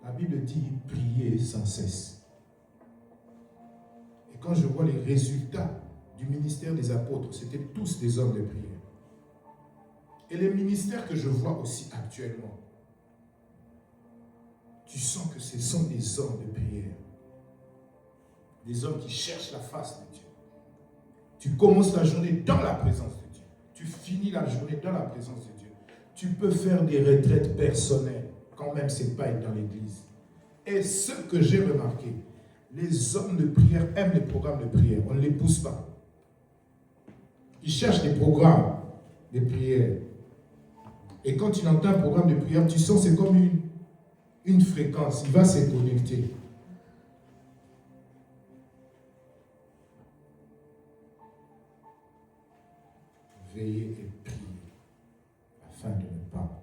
La Bible dit prier sans cesse. Et quand je vois les résultats du ministère des apôtres, c'était tous des hommes de prière. Et les ministères que je vois aussi actuellement, tu sens que ce sont des hommes de prière. Des hommes qui cherchent la face de Dieu. Tu commences la journée dans la présence de Dieu. Tu finis la journée dans la présence de Dieu. Tu peux faire des retraites personnelles, quand même ce n'est pas être dans l'église. Et ce que j'ai remarqué, les hommes de prière aiment les programmes de prière. On ne les pousse pas. Ils cherchent des programmes de prière. Et quand tu entends un programme de prière, tu sens c'est comme une fréquence. Il va se connecter. Veillez et priez afin de ne pas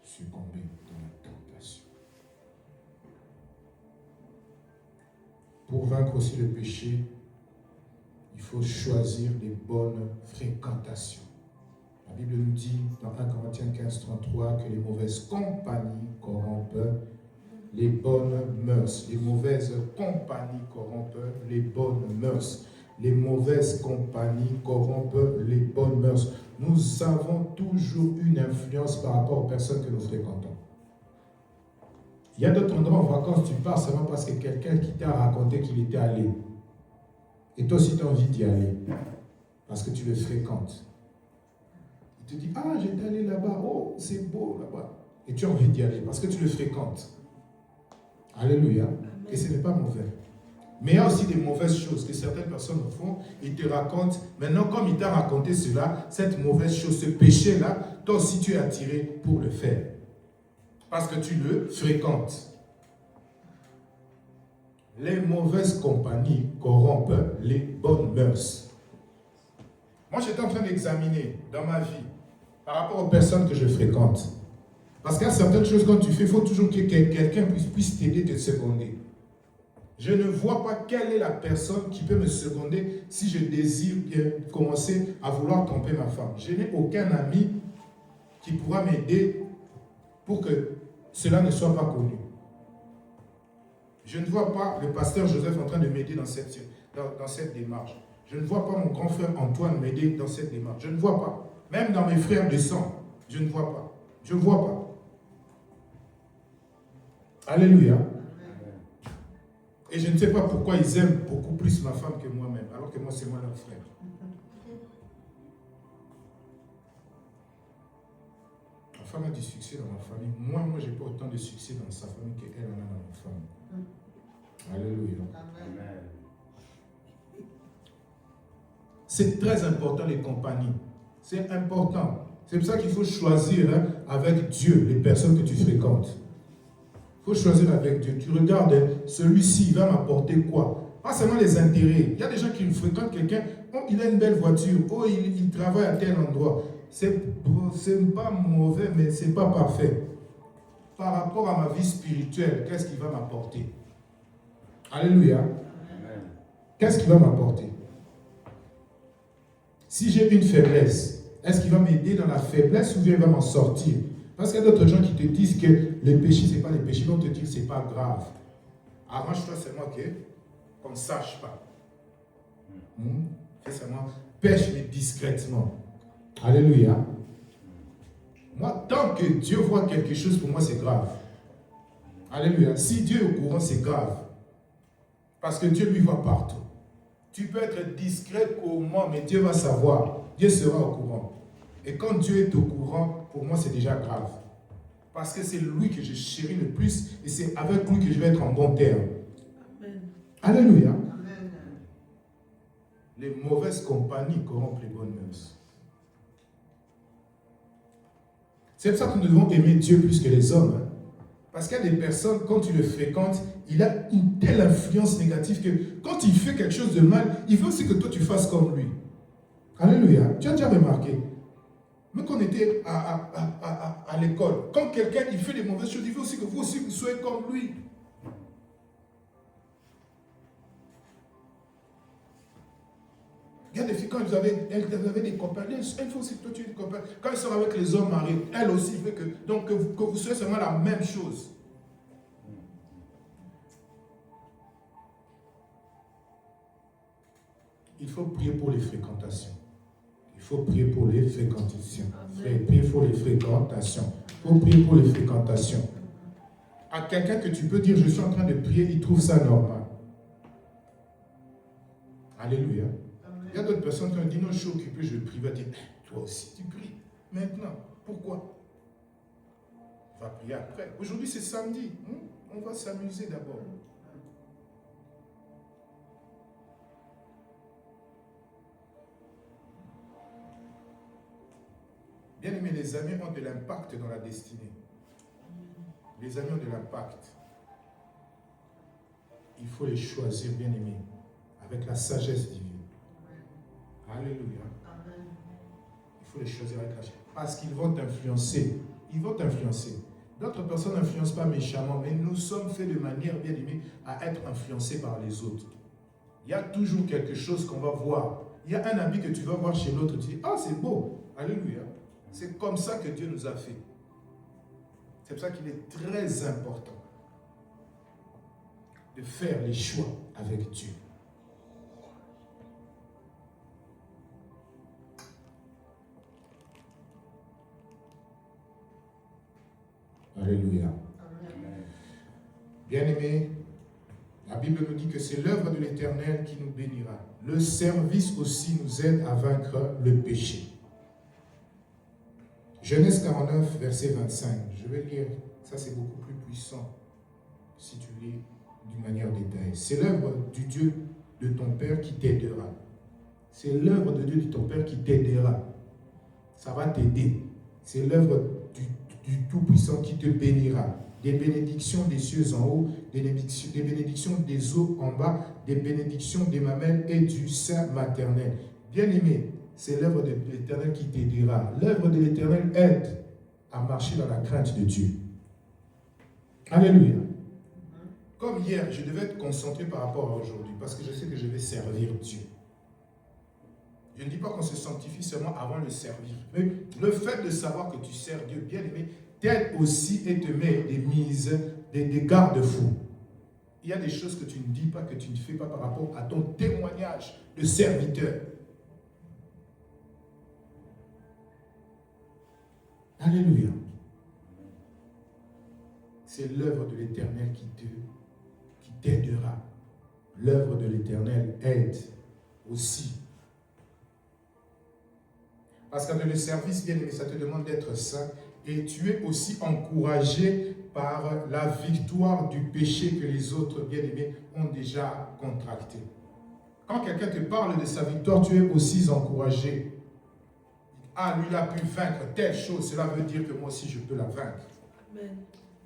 succomber dans la tentation. Pour vaincre aussi le péché, il faut choisir les bonnes fréquentations. La Bible nous dit dans 1 Corinthiens 15, 33 que les mauvaises compagnies corrompent les bonnes mœurs. Les mauvaises compagnies corrompent les bonnes mœurs. Les mauvaises compagnies corrompent les bonnes mœurs. Nous avons toujours une influence par rapport aux personnes que nous fréquentons. Il y a d'autres endroits en vacances, tu pars seulement parce que quelqu'un qui t'a raconté qu'il était allé. Et toi aussi tu as envie d'y aller. Parce que tu le fréquentes. Il te dit, ah j'étais allé là-bas, oh c'est beau là-bas. Et tu as envie d'y aller parce que tu le fréquentes. Alléluia. Amen. Et ce n'est pas mauvais. Mais il y a aussi des mauvaises choses que certaines personnes font. Ils te racontent. Maintenant, comme il t'a raconté cela, cette mauvaise chose, ce péché-là, toi aussi tu es attiré pour le faire. Parce que tu le fréquentes. Les mauvaises compagnies corrompent les bonnes mœurs. Moi, j'étais en train d'examiner dans ma vie par rapport aux personnes que je fréquente. Parce qu'il y a certaines choses quand tu fais, il faut toujours que quelqu'un puisse t'aider, te seconder. Je ne vois pas quelle est la personne qui peut me seconder si je désire commencer à vouloir tromper ma femme. Je n'ai aucun ami qui pourra m'aider pour que cela ne soit pas connu. Je ne vois pas le pasteur Joseph en train de m'aider dans cette démarche. Je ne vois pas mon grand frère Antoine m'aider dans cette démarche. Je ne vois pas. Même dans mes frères de sang, je ne vois pas. Je ne vois pas. Alléluia. Et je ne sais pas pourquoi ils aiment beaucoup plus ma femme que moi-même, alors que moi, c'est moi leur frère. Ma femme a du succès dans ma famille. Moi, je n'ai pas autant de succès dans sa famille qu'elle en a dans ma famille. Alléluia. Amen. C'est très important, les compagnies. C'est important. C'est pour ça qu'il faut choisir avec Dieu les personnes que tu fréquentes. Il faut choisir avec Dieu. Tu regardes, celui-ci, il va m'apporter quoi? Pas seulement les intérêts. Il y a des gens qui fréquentent quelqu'un, oh, il a une belle voiture, oh, il travaille à tel endroit. C'est pas mauvais, mais ce n'est pas parfait. Par rapport à ma vie spirituelle, qu'est-ce qu'il va m'apporter? Alléluia. Amen. Qu'est-ce qu'il va m'apporter? Si j'ai une faiblesse, est-ce qu'il va m'aider dans la faiblesse ou bien il va m'en sortir? Parce qu'il y a d'autres gens qui te disent que les péchés, ce n'est pas les péchés. Ils vont te dire que ce n'est pas grave. Arrange-toi seulement qu'on ne sache pas. Fais seulement, pêche mais discrètement. Alléluia. Moi, tant que Dieu voit quelque chose, pour moi, c'est grave. Alléluia. Si Dieu est au courant, c'est grave. Parce que Dieu lui voit partout. Tu peux être discret comment, mais Dieu va savoir. Dieu sera au courant. Et quand Dieu est au courant, pour moi, c'est déjà grave. Parce que c'est lui que je chéris le plus et c'est avec lui que je vais être en bon terme. Amen. Alléluia. Amen. Les mauvaises compagnies corrompent les bonnes mœurs. C'est pour ça que nous devons aimer Dieu plus que les hommes. Parce qu'il y a des personnes, quand tu le fréquentes, il a une telle influence négative que quand il fait quelque chose de mal, il veut aussi que toi tu fasses comme lui. Alléluia. Tu as déjà remarqué. Mais quand on était à l'école, quand quelqu'un il fait des mauvaises choses, il veut aussi que vous aussi vous soyez comme lui. Il y a des filles, quand elles avaient des copains, elles font aussi que toi tu es des copains. Quand elles sont avec les hommes mariés, elles aussi veulent que vous soyez seulement la même chose. Il faut prier pour les fréquentations. Il faut prier pour les fréquentations. Prier pour les fréquentations. Il faut prier pour les fréquentations. À quelqu'un que tu peux dire, je suis en train de prier, il trouve ça normal. Alléluia. Il y a d'autres personnes qui ont dit, non, je suis occupé, je prie. Va dire, toi aussi, tu pries. Maintenant, pourquoi? On va prier après. Aujourd'hui, c'est samedi. On va s'amuser d'abord. Bien aimé, les amis ont de l'impact dans la destinée. Les amis ont de l'impact. Il faut les choisir, bien aimé, avec la sagesse divine. Alléluia. Il faut les choisir avec la sagesse. Parce qu'ils vont t'influencer. Ils vont t'influencer. D'autres personnes n'influencent pas méchamment, mais nous sommes faits de manière, bien aimée, à être influencés par les autres. Il y a toujours quelque chose qu'on va voir. Il y a un habit que tu vas voir chez l'autre, tu dis, ah, c'est beau. Alléluia. C'est comme ça que Dieu nous a fait. C'est pour ça qu'il est très important de faire les choix avec Dieu. Alléluia. Bien-aimés, la Bible nous dit que c'est l'œuvre de l'Éternel qui nous bénira. Le service aussi nous aide à vaincre le péché. Genèse 49, verset 25. Je vais lire, ça c'est beaucoup plus puissant si tu lis d'une manière détaillée. C'est l'œuvre du Dieu de ton Père qui t'aidera. C'est l'œuvre de Dieu de ton Père qui t'aidera. Ça va t'aider. C'est l'œuvre du Tout-Puissant qui te bénira. Des bénédictions des cieux en haut, des bénédictions des eaux en bas, des bénédictions des mamelles et du sein maternel. Bien-aimé, c'est l'œuvre de l'Éternel qui t'aidera. L'œuvre de l'Éternel aide à marcher dans la crainte de Dieu. Alléluia. Comme hier, je devais être concentré par rapport à aujourd'hui, parce que je sais que je vais servir Dieu. Je ne dis pas qu'on se sanctifie seulement avant le servir, mais le fait de savoir que tu sers Dieu, bien aimé, t'aide aussi et te met des mises, des garde-fous. Il y a des choses que tu ne dis pas, que tu ne fais pas par rapport à ton témoignage de serviteur. Alléluia. C'est l'œuvre de l'Éternel qui t'aidera. L'œuvre de l'Éternel aide aussi. Parce que dans le service, bien aimé, ça te demande d'être saint. Et tu es aussi encouragé par la victoire du péché que les autres bien-aimés ont déjà contracté. Quand quelqu'un te parle de sa victoire, tu es aussi encouragé. Ah, lui, il a pu vaincre telle chose, cela veut dire que moi aussi, je peux la vaincre.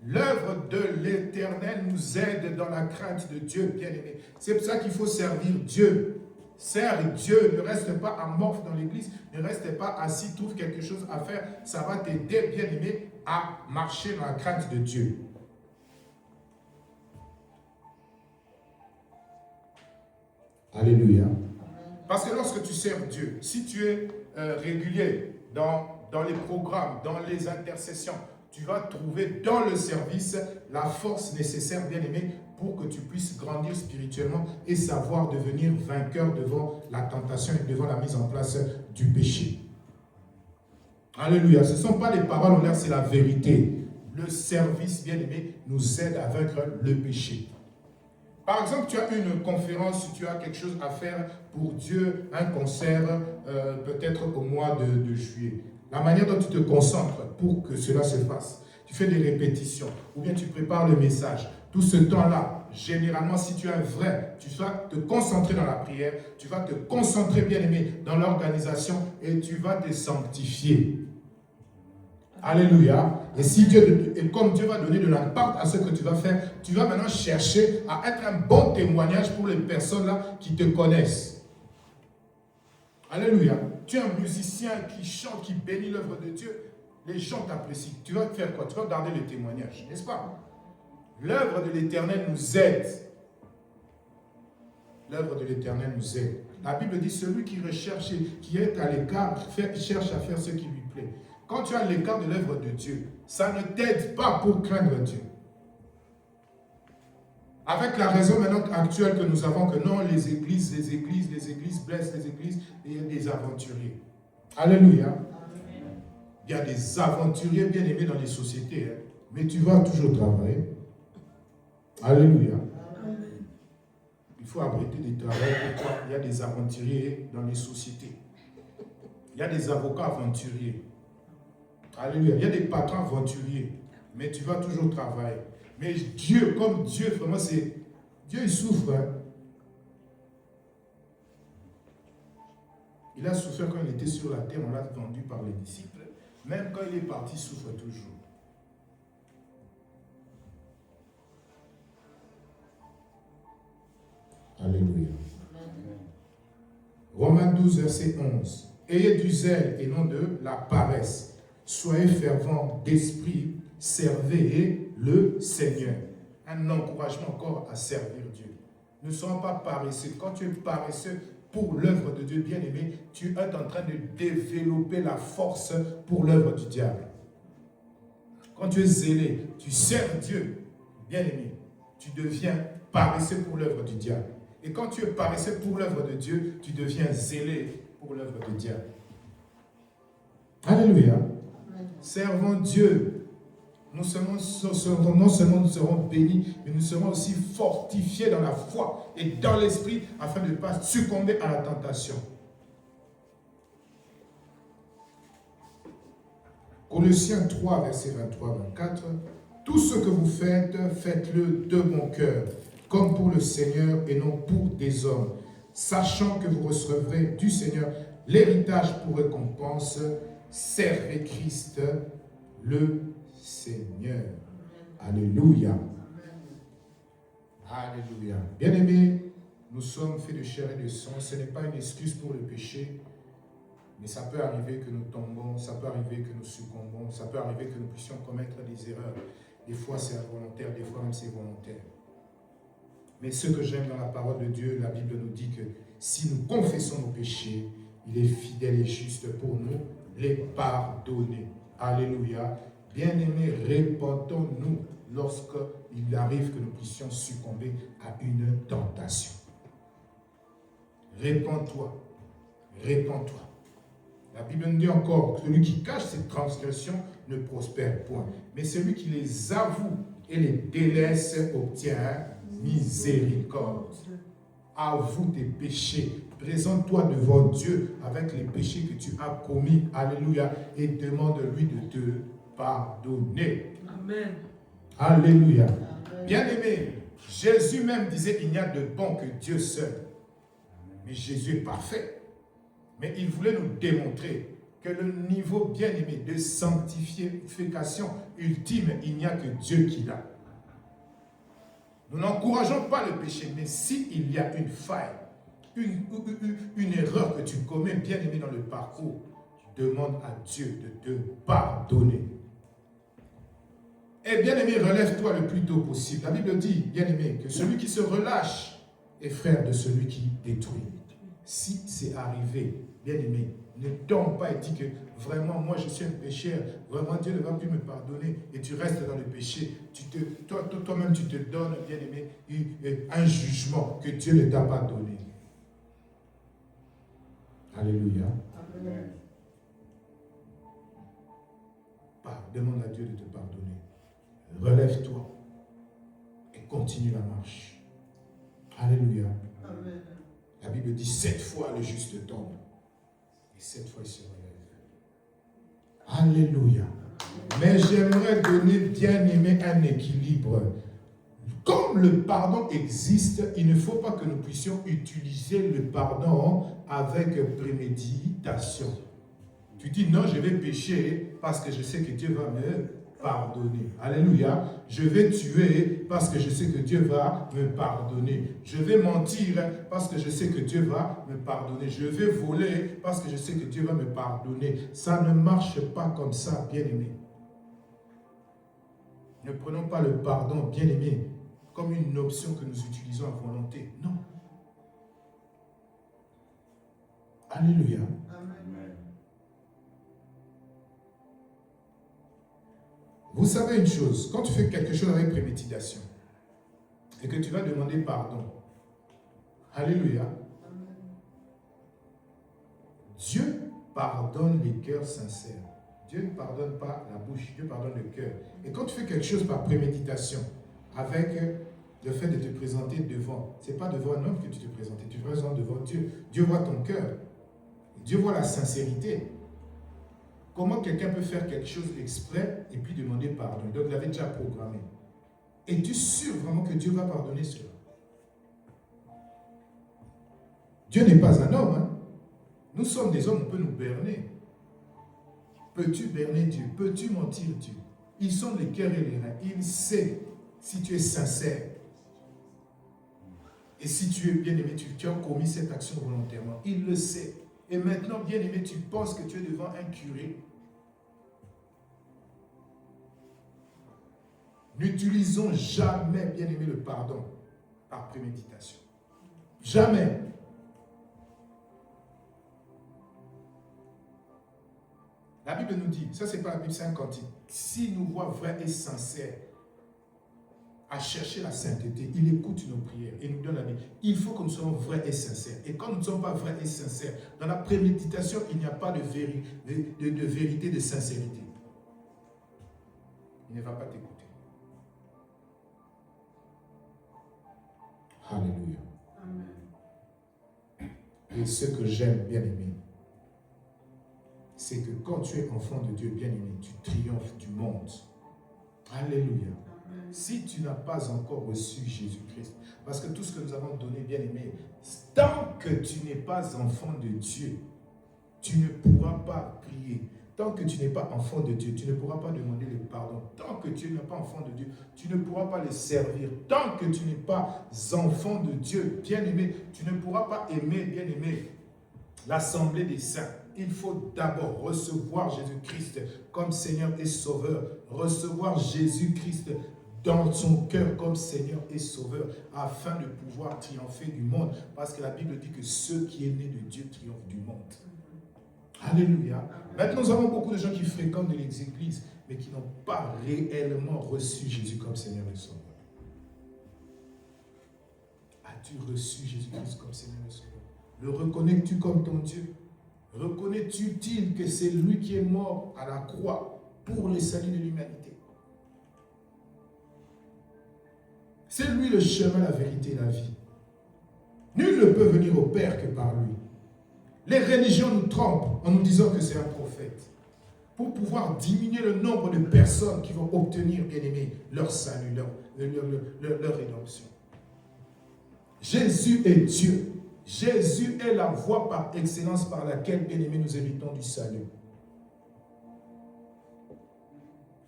L'œuvre de l'Éternel nous aide dans la crainte de Dieu, bien-aimé. C'est pour ça qu'il faut servir Dieu. Sers Dieu, ne reste pas amorphe dans l'église, ne reste pas assis, trouve quelque chose à faire. Ça va t'aider, bien-aimé, à marcher dans la crainte de Dieu. Alléluia. Parce que lorsque tu sers Dieu, si tu es régulier dans les programmes, dans les intercessions, tu vas trouver dans le service la force nécessaire, bien-aimé, pour que tu puisses grandir spirituellement et savoir devenir vainqueur devant la tentation et devant la mise en place du péché. Alléluia. Ce ne sont pas des paroles en l'air, c'est la vérité. Le service, bien-aimé, nous aide à vaincre le péché. Par exemple, tu as une conférence, tu as quelque chose à faire pour Dieu, un concert, peut-être au mois de juillet. La manière dont tu te concentres pour que cela se fasse, tu fais des répétitions, ou bien tu prépares le message. Tout ce temps-là, généralement, si tu es vrai, tu vas te concentrer dans la prière, tu vas te concentrer, bien-aimé, dans l'organisation et tu vas te sanctifier. Alléluia. Et comme Dieu va donner de l'impact à ce que tu vas faire, tu vas maintenant chercher à être un bon témoignage pour les personnes là qui te connaissent. Alléluia. Tu es un musicien qui chante, qui bénit l'œuvre de Dieu. Les gens t'apprécient. Tu vas faire quoi? Tu vas garder le témoignage, n'est-ce pas? L'œuvre de l'Éternel nous aide. L'œuvre de l'Éternel nous aide. La Bible dit, celui qui recherche, qui est à l'écart, cherche à faire ce qui lui plaît. Quand tu es à l'écart de l'œuvre de Dieu, ça ne t'aide pas pour craindre Dieu. Avec la raison maintenant actuelle que nous avons, que non, les églises blessent les églises, et il y a des aventuriers. Alléluia. Amen. Il y a des aventuriers bien aimés dans les sociétés, hein, mais tu vas toujours travailler. Alléluia. Amen. Il faut abriter des travaux. Pourquoi? Il y a des aventuriers dans les sociétés. Il y a des avocats aventuriers. Alléluia. Il y a des patrons aventuriers, mais tu vas toujours travailler. Mais Dieu, comme Dieu, vraiment, c'est... Dieu, il souffre. Hein. Il a souffert quand il était sur la terre, on l'a vendu par les disciples. Même quand il est parti, il souffre toujours. Alléluia. Romains 12, verset 11. Ayez du zèle et non de la paresse. Soyez fervents d'esprit, servez le Seigneur. Un encouragement encore à servir Dieu. Ne sois pas paresseux. Quand tu es paresseux pour l'œuvre de Dieu, bien-aimé, tu es en train de développer la force pour l'œuvre du diable. Quand tu es zélé, tu sers Dieu, bien-aimé, tu deviens paresseux pour l'œuvre du diable. Et quand tu es paresseux pour l'œuvre de Dieu, tu deviens zélé pour l'œuvre du diable. Alléluia. Servons Dieu. Non seulement nous serons bénis, mais nous serons aussi fortifiés dans la foi et dans l'esprit afin de ne pas succomber à la tentation. Colossiens 3, verset 23-24. Tout ce que vous faites, faites-le de bon cœur, comme pour le Seigneur et non pour des hommes, sachant que vous recevrez du Seigneur l'héritage pour récompense. Servez Christ, le Seigneur. Alléluia. Alléluia. Bien-aimés, nous sommes faits de chair et de sang. Ce n'est pas une excuse pour le péché, mais ça peut arriver que nous tombons, ça peut arriver que nous succombons, ça peut arriver que nous puissions commettre des erreurs. Des fois c'est involontaire, des fois même c'est volontaire. Mais ce que j'aime dans la parole de Dieu, la Bible nous dit que si nous confessons nos péchés, il est fidèle et juste pour nous les pardonner. Alléluia. Bien-aimés, répentons-nous lorsqu'il arrive que nous puissions succomber à une tentation. Répands-toi. Répands-toi. La Bible nous dit encore, celui qui cache ses transgressions ne prospère point. Mais celui qui les avoue et les délaisse obtient miséricorde. Avoue tes péchés. Présente-toi devant Dieu avec les péchés que tu as commis. Alléluia. Et demande-lui de te pardonner. Amen. Alléluia. Bien-aimé, Jésus même disait qu'il n'y a de bon que Dieu seul. Mais Jésus est parfait. Mais il voulait nous démontrer que le niveau bien-aimé de sanctification ultime, il n'y a que Dieu qui l'a. Nous n'encourageons pas le péché, mais s'il y a une faille, une erreur que tu commets, bien-aimé, dans le parcours, demande à Dieu de te pardonner. Et bien-aimé, relève-toi le plus tôt possible. La Bible dit, bien-aimé, que celui qui se relâche est frère de celui qui détruit. Si c'est arrivé, bien-aimé, ne tombe pas et dis que vraiment, moi je suis un pécheur, vraiment Dieu ne va plus me pardonner et tu restes dans le péché. Toi-même, tu te donnes, bien-aimé, un jugement que Dieu ne t'a pas donné. Alléluia. Amen. Demande à Dieu de te pardonner. Relève-toi et continue la marche. Alléluia. Amen. La Bible dit 7 fois le juste tombe et 7 fois il se relève. Alléluia. Mais j'aimerais donner, bien aimé, un équilibre. Comme le pardon existe, il ne faut pas que nous puissions utiliser le pardon avec préméditation. Tu dis non, je vais pécher parce que je sais que Dieu va me pardonner. Alléluia. Je vais tuer parce que je sais que Dieu va me pardonner. Je vais mentir parce que je sais que Dieu va me pardonner. Je vais voler parce que je sais que Dieu va me pardonner. Ça ne marche pas comme ça, bien-aimé. Ne prenons pas le pardon, bien-aimé, comme une option que nous utilisons à volonté. Non. Alléluia. Amen. Vous savez une chose, quand tu fais quelque chose avec préméditation et que tu vas demander pardon, alléluia, Dieu pardonne les cœurs sincères. Dieu ne pardonne pas la bouche, Dieu pardonne le cœur. Et quand tu fais quelque chose par préméditation, avec le fait de te présenter devant, ce n'est pas devant un homme que tu te présentes, tu te présentes devant Dieu. Dieu voit ton cœur. Dieu voit la sincérité. Comment quelqu'un peut faire quelque chose exprès et puis demander pardon? Donc, il l'avait déjà programmé. Es-tu sûr vraiment que Dieu va pardonner cela? Dieu n'est pas un homme. Hein? Nous sommes des hommes, on peut nous berner. Peux-tu berner Dieu? Peux-tu mentir Dieu? Ils sont les cœurs et les reins. Il sait si tu es sincère. Et si tu es bien-aimé, tu as commis cette action volontairement. Il le sait. Et maintenant, bien-aimé, tu penses que tu es devant un curé. N'utilisons jamais, bien-aimé, le pardon par préméditation. Jamais. La Bible nous dit, ça c'est pas la Bible, c'est un cantique. Si nous voit vrai et sincère à chercher la sainteté, il écoute nos prières et nous donne la vie. Il faut que nous soyons vrais et sincères. Et quand nous ne sommes pas vrais et sincères, dans la préméditation, il n'y a pas de vérité, de sincérité. Il ne va pas t'écouter. Alléluia. Amen. Et ce que j'aime, bien aimé, c'est que quand tu es enfant de Dieu, bien aimé, tu triomphes du monde. Alléluia. Amen. Si tu n'as pas encore reçu Jésus-Christ, parce que tout ce que nous avons donné, bien aimé, tant que tu n'es pas enfant de Dieu, tu ne pourras pas prier. Tant que tu n'es pas enfant de Dieu, tu ne pourras pas demander le pardon. Tant que tu n'es pas enfant de Dieu, tu ne pourras pas le servir. Tant que tu n'es pas enfant de Dieu, bien-aimé, tu ne pourras pas aimer, bien-aimé, l'assemblée des saints. Il faut d'abord recevoir Jésus-Christ comme Seigneur et Sauveur. Recevoir Jésus-Christ dans son cœur comme Seigneur et Sauveur, afin de pouvoir triompher du monde. Parce que la Bible dit que ceux qui sont nés de Dieu triomphent du monde. Alléluia. Maintenant, nous avons beaucoup de gens qui fréquentent les églises, mais qui n'ont pas réellement reçu Jésus comme Seigneur et Sauveur. As-tu reçu Jésus-Christ comme Seigneur et Sauveur? Le reconnais-tu comme ton Dieu? Reconnais-tu-t-il que c'est lui qui est mort à la croix pour le salut de l'humanité? C'est lui le chemin, la vérité et la vie. Nul ne peut venir au Père que par lui. Les religions nous trompent en nous disant que c'est un prophète. Pour pouvoir diminuer le nombre de personnes qui vont obtenir, bien aimé, leur salut, leur rédemption. Jésus est Dieu. Jésus est la voie par excellence par laquelle, bien aimé, nous héritons du salut.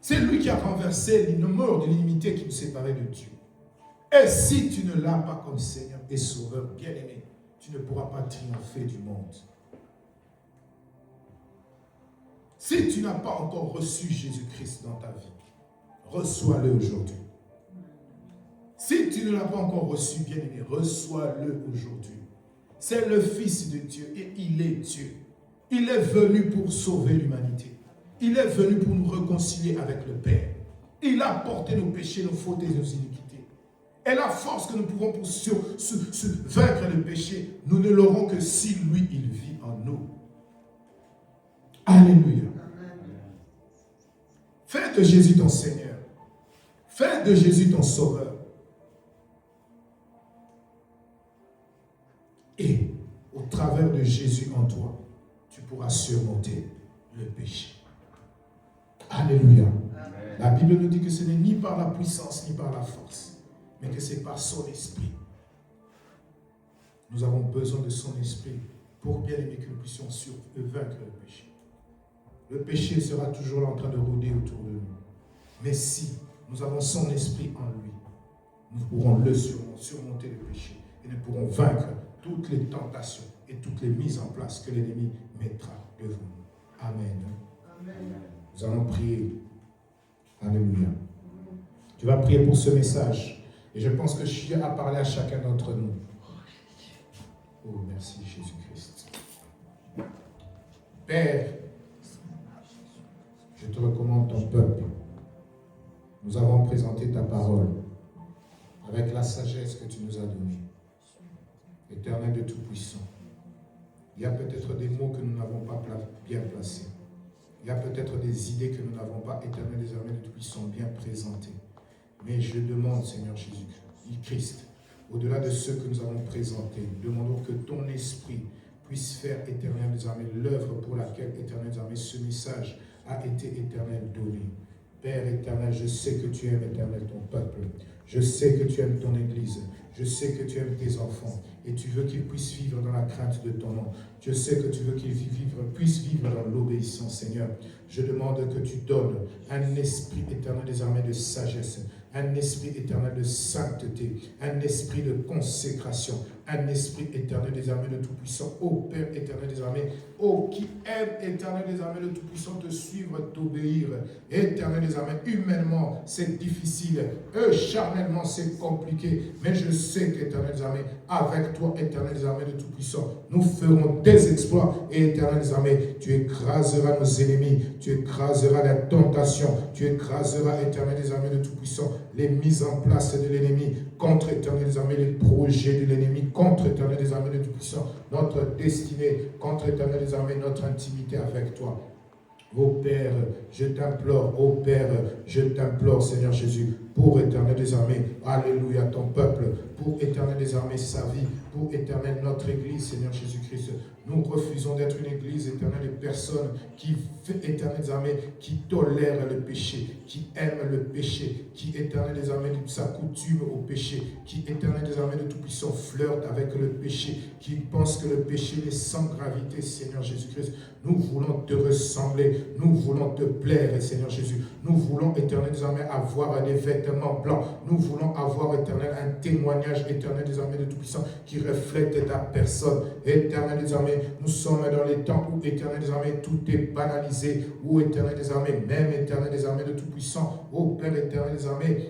C'est lui qui a renversé le mur de l'inimité qui nous séparait de Dieu. Et si tu ne l'as pas comme Seigneur et Sauveur, bien aimé, tu ne pourras pas triompher du monde. Si tu n'as pas encore reçu Jésus-Christ dans ta vie, reçois-le aujourd'hui. Si tu ne l'as pas encore reçu, bien aimé, reçois-le aujourd'hui. C'est le Fils de Dieu et il est Dieu. Il est venu pour sauver l'humanité. Il est venu pour nous réconcilier avec le Père. Il a porté nos péchés, nos fautes et nos iniquités. Et la force que nous pouvons pour vaincre le péché, nous ne l'aurons que si lui, il vit en nous. Alléluia. Fais de Jésus ton Seigneur. Fais de Jésus ton Sauveur. Et au travers de Jésus en toi, tu pourras surmonter le péché. Alléluia. Amen. La Bible nous dit que ce n'est ni par la puissance ni par la force, mais que c'est par son esprit. Nous avons besoin de son esprit pour bien aimer que nous puissions vaincre le péché. Le péché sera toujours là en train de rôder autour de nous. Mais si nous avons son esprit en lui, nous pourrons le surmonter le péché et nous pourrons vaincre toutes les tentations et toutes les mises en place que l'ennemi mettra devant nous. Amen. Amen. Nous allons prier. Alléluia. Tu vas prier pour ce message. Et je pense que Dieu a parlé à chacun d'entre nous. Oh, merci Jésus-Christ. Père, je te recommande ton peuple. Nous avons présenté ta parole avec la sagesse que tu nous as donnée. Éternel de Tout-Puissant, il y a peut-être des mots que nous n'avons pas bien placés. Il y a peut-être des idées que nous n'avons pas, Éternel des armées de Tout-Puissant, bien présentées. Mais je demande, Seigneur Jésus-Christ, au-delà de ceux que nous avons présentés, nous demandons que ton esprit puisse faire, Éternel des armées, l'œuvre pour laquelle, Éternel des armées, ce message a été, Éternel, donné. Père éternel, je sais que tu aimes, Éternel, ton peuple. Je sais que tu aimes ton Église. Je sais que tu aimes tes enfants. et tu veux qu'ils puissent vivre dans la crainte de ton nom. Je sais que tu veux qu'ils puissent vivre dans l'obéissance, Seigneur. Je demande que tu donnes un esprit éternel des armées de sagesse, un esprit éternel de sainteté, un esprit de consécration, un esprit éternel des armées de Tout-Puissant. Ô Père éternel des armées, ô qui aime éternel des armées de Tout-Puissant te suivre, t'obéir. Éternel des armées, humainement c'est difficile, charnellement c'est compliqué, mais je sais qu'éternel des armées, avec toi éternel des armées de Tout-Puissant, nous ferons des exploits. Et éternel des armées, tu écraseras nos ennemis, tu écraseras la tentation, tu écraseras éternel des armées de Tout-Puissant les mises en place de l'ennemi, contre éternel des armées, les projets de l'ennemi, contre éternel des armées de Tout-Puissant, notre destinée, contre éternel des armées, notre intimité avec toi. Ô Père, je t'implore, ô Père, je t'implore, Seigneur Jésus, pour éternel des armées, alléluia, ton peuple, pour éternel des armées, sa vie, pour éternel notre Église, Seigneur Jésus-Christ. Nous refusons d'être une Église éternelle de personnes qui fait éternel des armées, qui tolèrent le péché, qui aiment le péché, qui éternel des armées s'accoutume au péché, qui éternel des armées de Tout-Puissant flirte avec le péché, qui pense que le péché est sans gravité, Seigneur Jésus-Christ. Nous voulons te ressembler, nous voulons te plaire, Seigneur Jésus. Nous voulons, éternel des armées, avoir des vêtements blancs. Nous voulons avoir, éternel, un témoignage, éternel des armées de Tout-Puissant, qui reflète ta personne. Éternel des armées, nous sommes dans les temps où, éternel des armées, tout est banalisé, où, éternel des armées, même éternel des armées de Tout-Puissant, ô Père éternel des armées,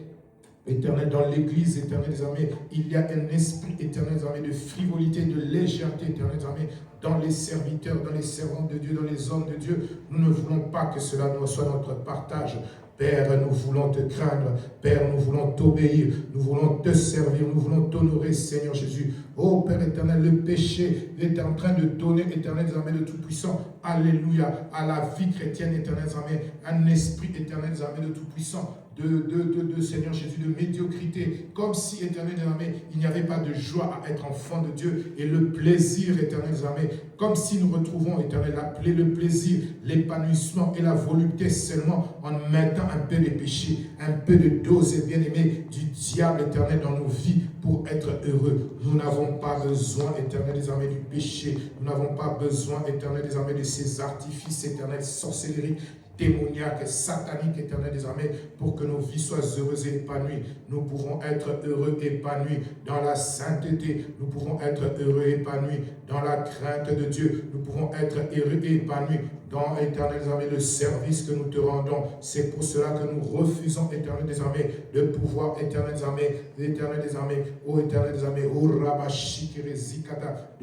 éternel, dans l'église, éternel des armées, il y a un esprit, éternel des armées, de frivolité, de légèreté, éternel des armées, dans les serviteurs, dans les servantes de Dieu, dans les hommes de Dieu. Nous ne voulons pas que cela soit notre partage. Père, nous voulons te craindre. Père, nous voulons t'obéir. Nous voulons te servir. Nous voulons t'honorer, Seigneur Jésus. Oh Père éternel, le péché est en train de donner, éternel des armées de Tout-Puissant, alléluia, à la vie chrétienne, éternel des armées, un esprit éternel des armées de Tout-Puissant, de Seigneur Jésus, de médiocrité, comme si, éternel des armées, il n'y avait pas de joie à être enfant de Dieu, et le plaisir, éternel des armées, comme si nous retrouvons, éternel, le plaisir, l'épanouissement et la volupté seulement en mettant un peu de péché, un peu de dose, bien-aimé, du diable éternel dans nos vies pour être heureux. Nous n'avons pas besoin, éternel des armées, du péché. Nous n'avons pas besoin, éternel des armées, de ces artifices éternels, sorcellerie, démoniaque, satanique, éternel des armées, pour que nos vies soient heureuses et épanouies. Nous pouvons être heureux et épanouis dans la sainteté. Nous pouvons être heureux et épanouis dans la crainte de Dieu. Nous pouvons être heureux et épanouis dans, éternel des armées, le service que nous te rendons. C'est pour cela que nous refusons, éternel des armées, de pouvoir, éternel des armées, ô éternel des armées, ô Rabashikerezikata,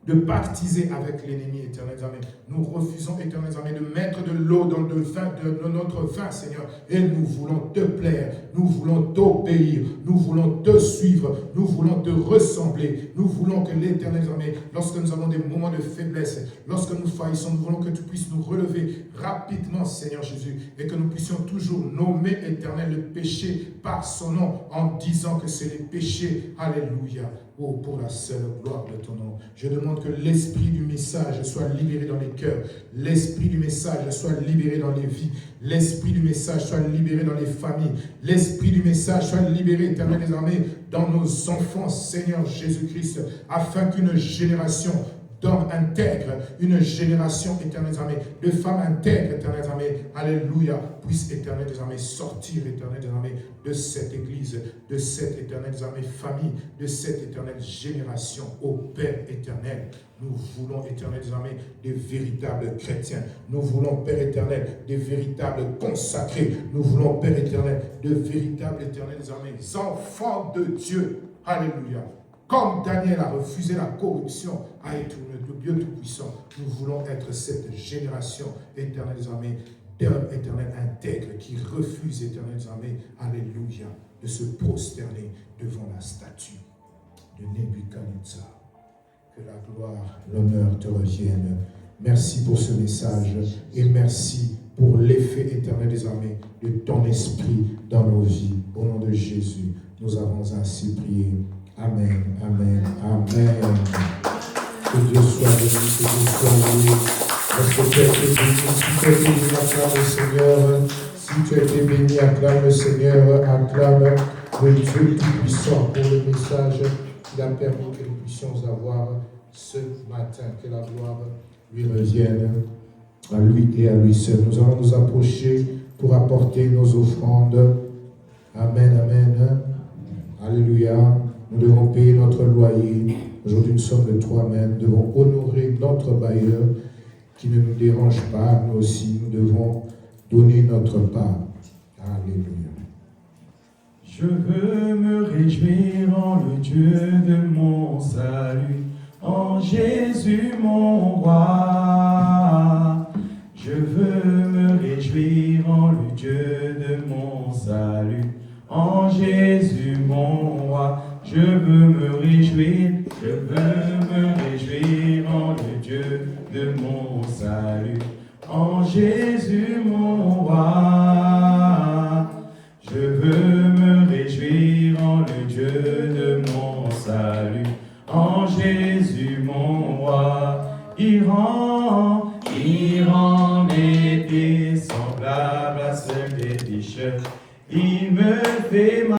de baptiser avec l'ennemi, éternel des armées. Nous refusons, éternel des armées, de mettre de l'eau dans notre vin, Seigneur. Et nous voulons te plaire, nous voulons t'obéir, nous voulons te suivre, nous voulons te ressembler. Nous voulons que l'éternel des armées, lorsque nous avons des moments de faiblesse, lorsque nous faillissons, nous voulons que tu puisses nous relever rapidement, Seigneur Jésus, et que nous puissions toujours nommer, éternel, le péché par son nom, en disant que c'est les péchés. Alléluia. Oh, pour la seule gloire de ton nom. Je demande que l'esprit du message soit libéré dans les cœurs. L'esprit du message soit libéré dans les vies. L'esprit du message soit libéré dans les familles. L'esprit du message soit libéré, éternel des armées, dans nos enfants, Seigneur Jésus-Christ, afin qu'une génération d'hommes intègres, une génération, éternelle des armées, de femmes intègres, éternelle des armées, alléluia, puisse, éternelle des armées, sortir, éternelle des armées, de cette église, de cette, éternelle des armées, famille, de cette éternelle génération, ô Père éternel. Nous voulons, éternel des armées, des véritables chrétiens. Nous voulons, Père éternel, des véritables consacrés. Nous voulons, Père éternel, de véritables, éternel des armées, enfants de Dieu. Alléluia. Comme Daniel a refusé la corruption à être le Dieu Tout-Puissant, nous voulons être cette génération éternelle des armées, d'hommes éternels intègres qui refusent, éternelle des armées, alléluia, de se prosterner devant la statue de Nebuchadnezzar. Que la gloire, l'honneur te reviennent. Merci pour ce message et merci pour l'effet éternel des armées de ton esprit dans nos vies. Au nom de Jésus, nous avons ainsi prié. Amen, amen, amen. Que Dieu soit béni, que Dieu soit loué. Parce que tu as été béni, si tu as été béni, acclame le Seigneur. Si tu as été béni, acclame le Seigneur, acclame le Dieu Tout-Puissant pour le message qu'il a permis que nous puissions avoir ce matin. Que la gloire lui revienne à lui et à lui seul. Nous allons nous approcher pour apporter nos offrandes. Amen, amen. Alléluia. Nous devons payer notre loyer. Aujourd'hui, nous sommes le 3 mai. Nous devons honorer notre bailleur qui ne nous dérange pas. Nous aussi, nous devons donner notre part. Alléluia. Je veux me réjouir en le Dieu de mon salut, en Jésus mon roi. Je veux me réjouir en le Dieu de mon salut, en Jésus mon roi. Je veux me réjouir en le Dieu de mon salut, en Jésus mon roi. Je veux me réjouir en le Dieu de mon salut, en Jésus mon roi. Il rend mes pieds semblables à ceux des pécheurs. Il me fait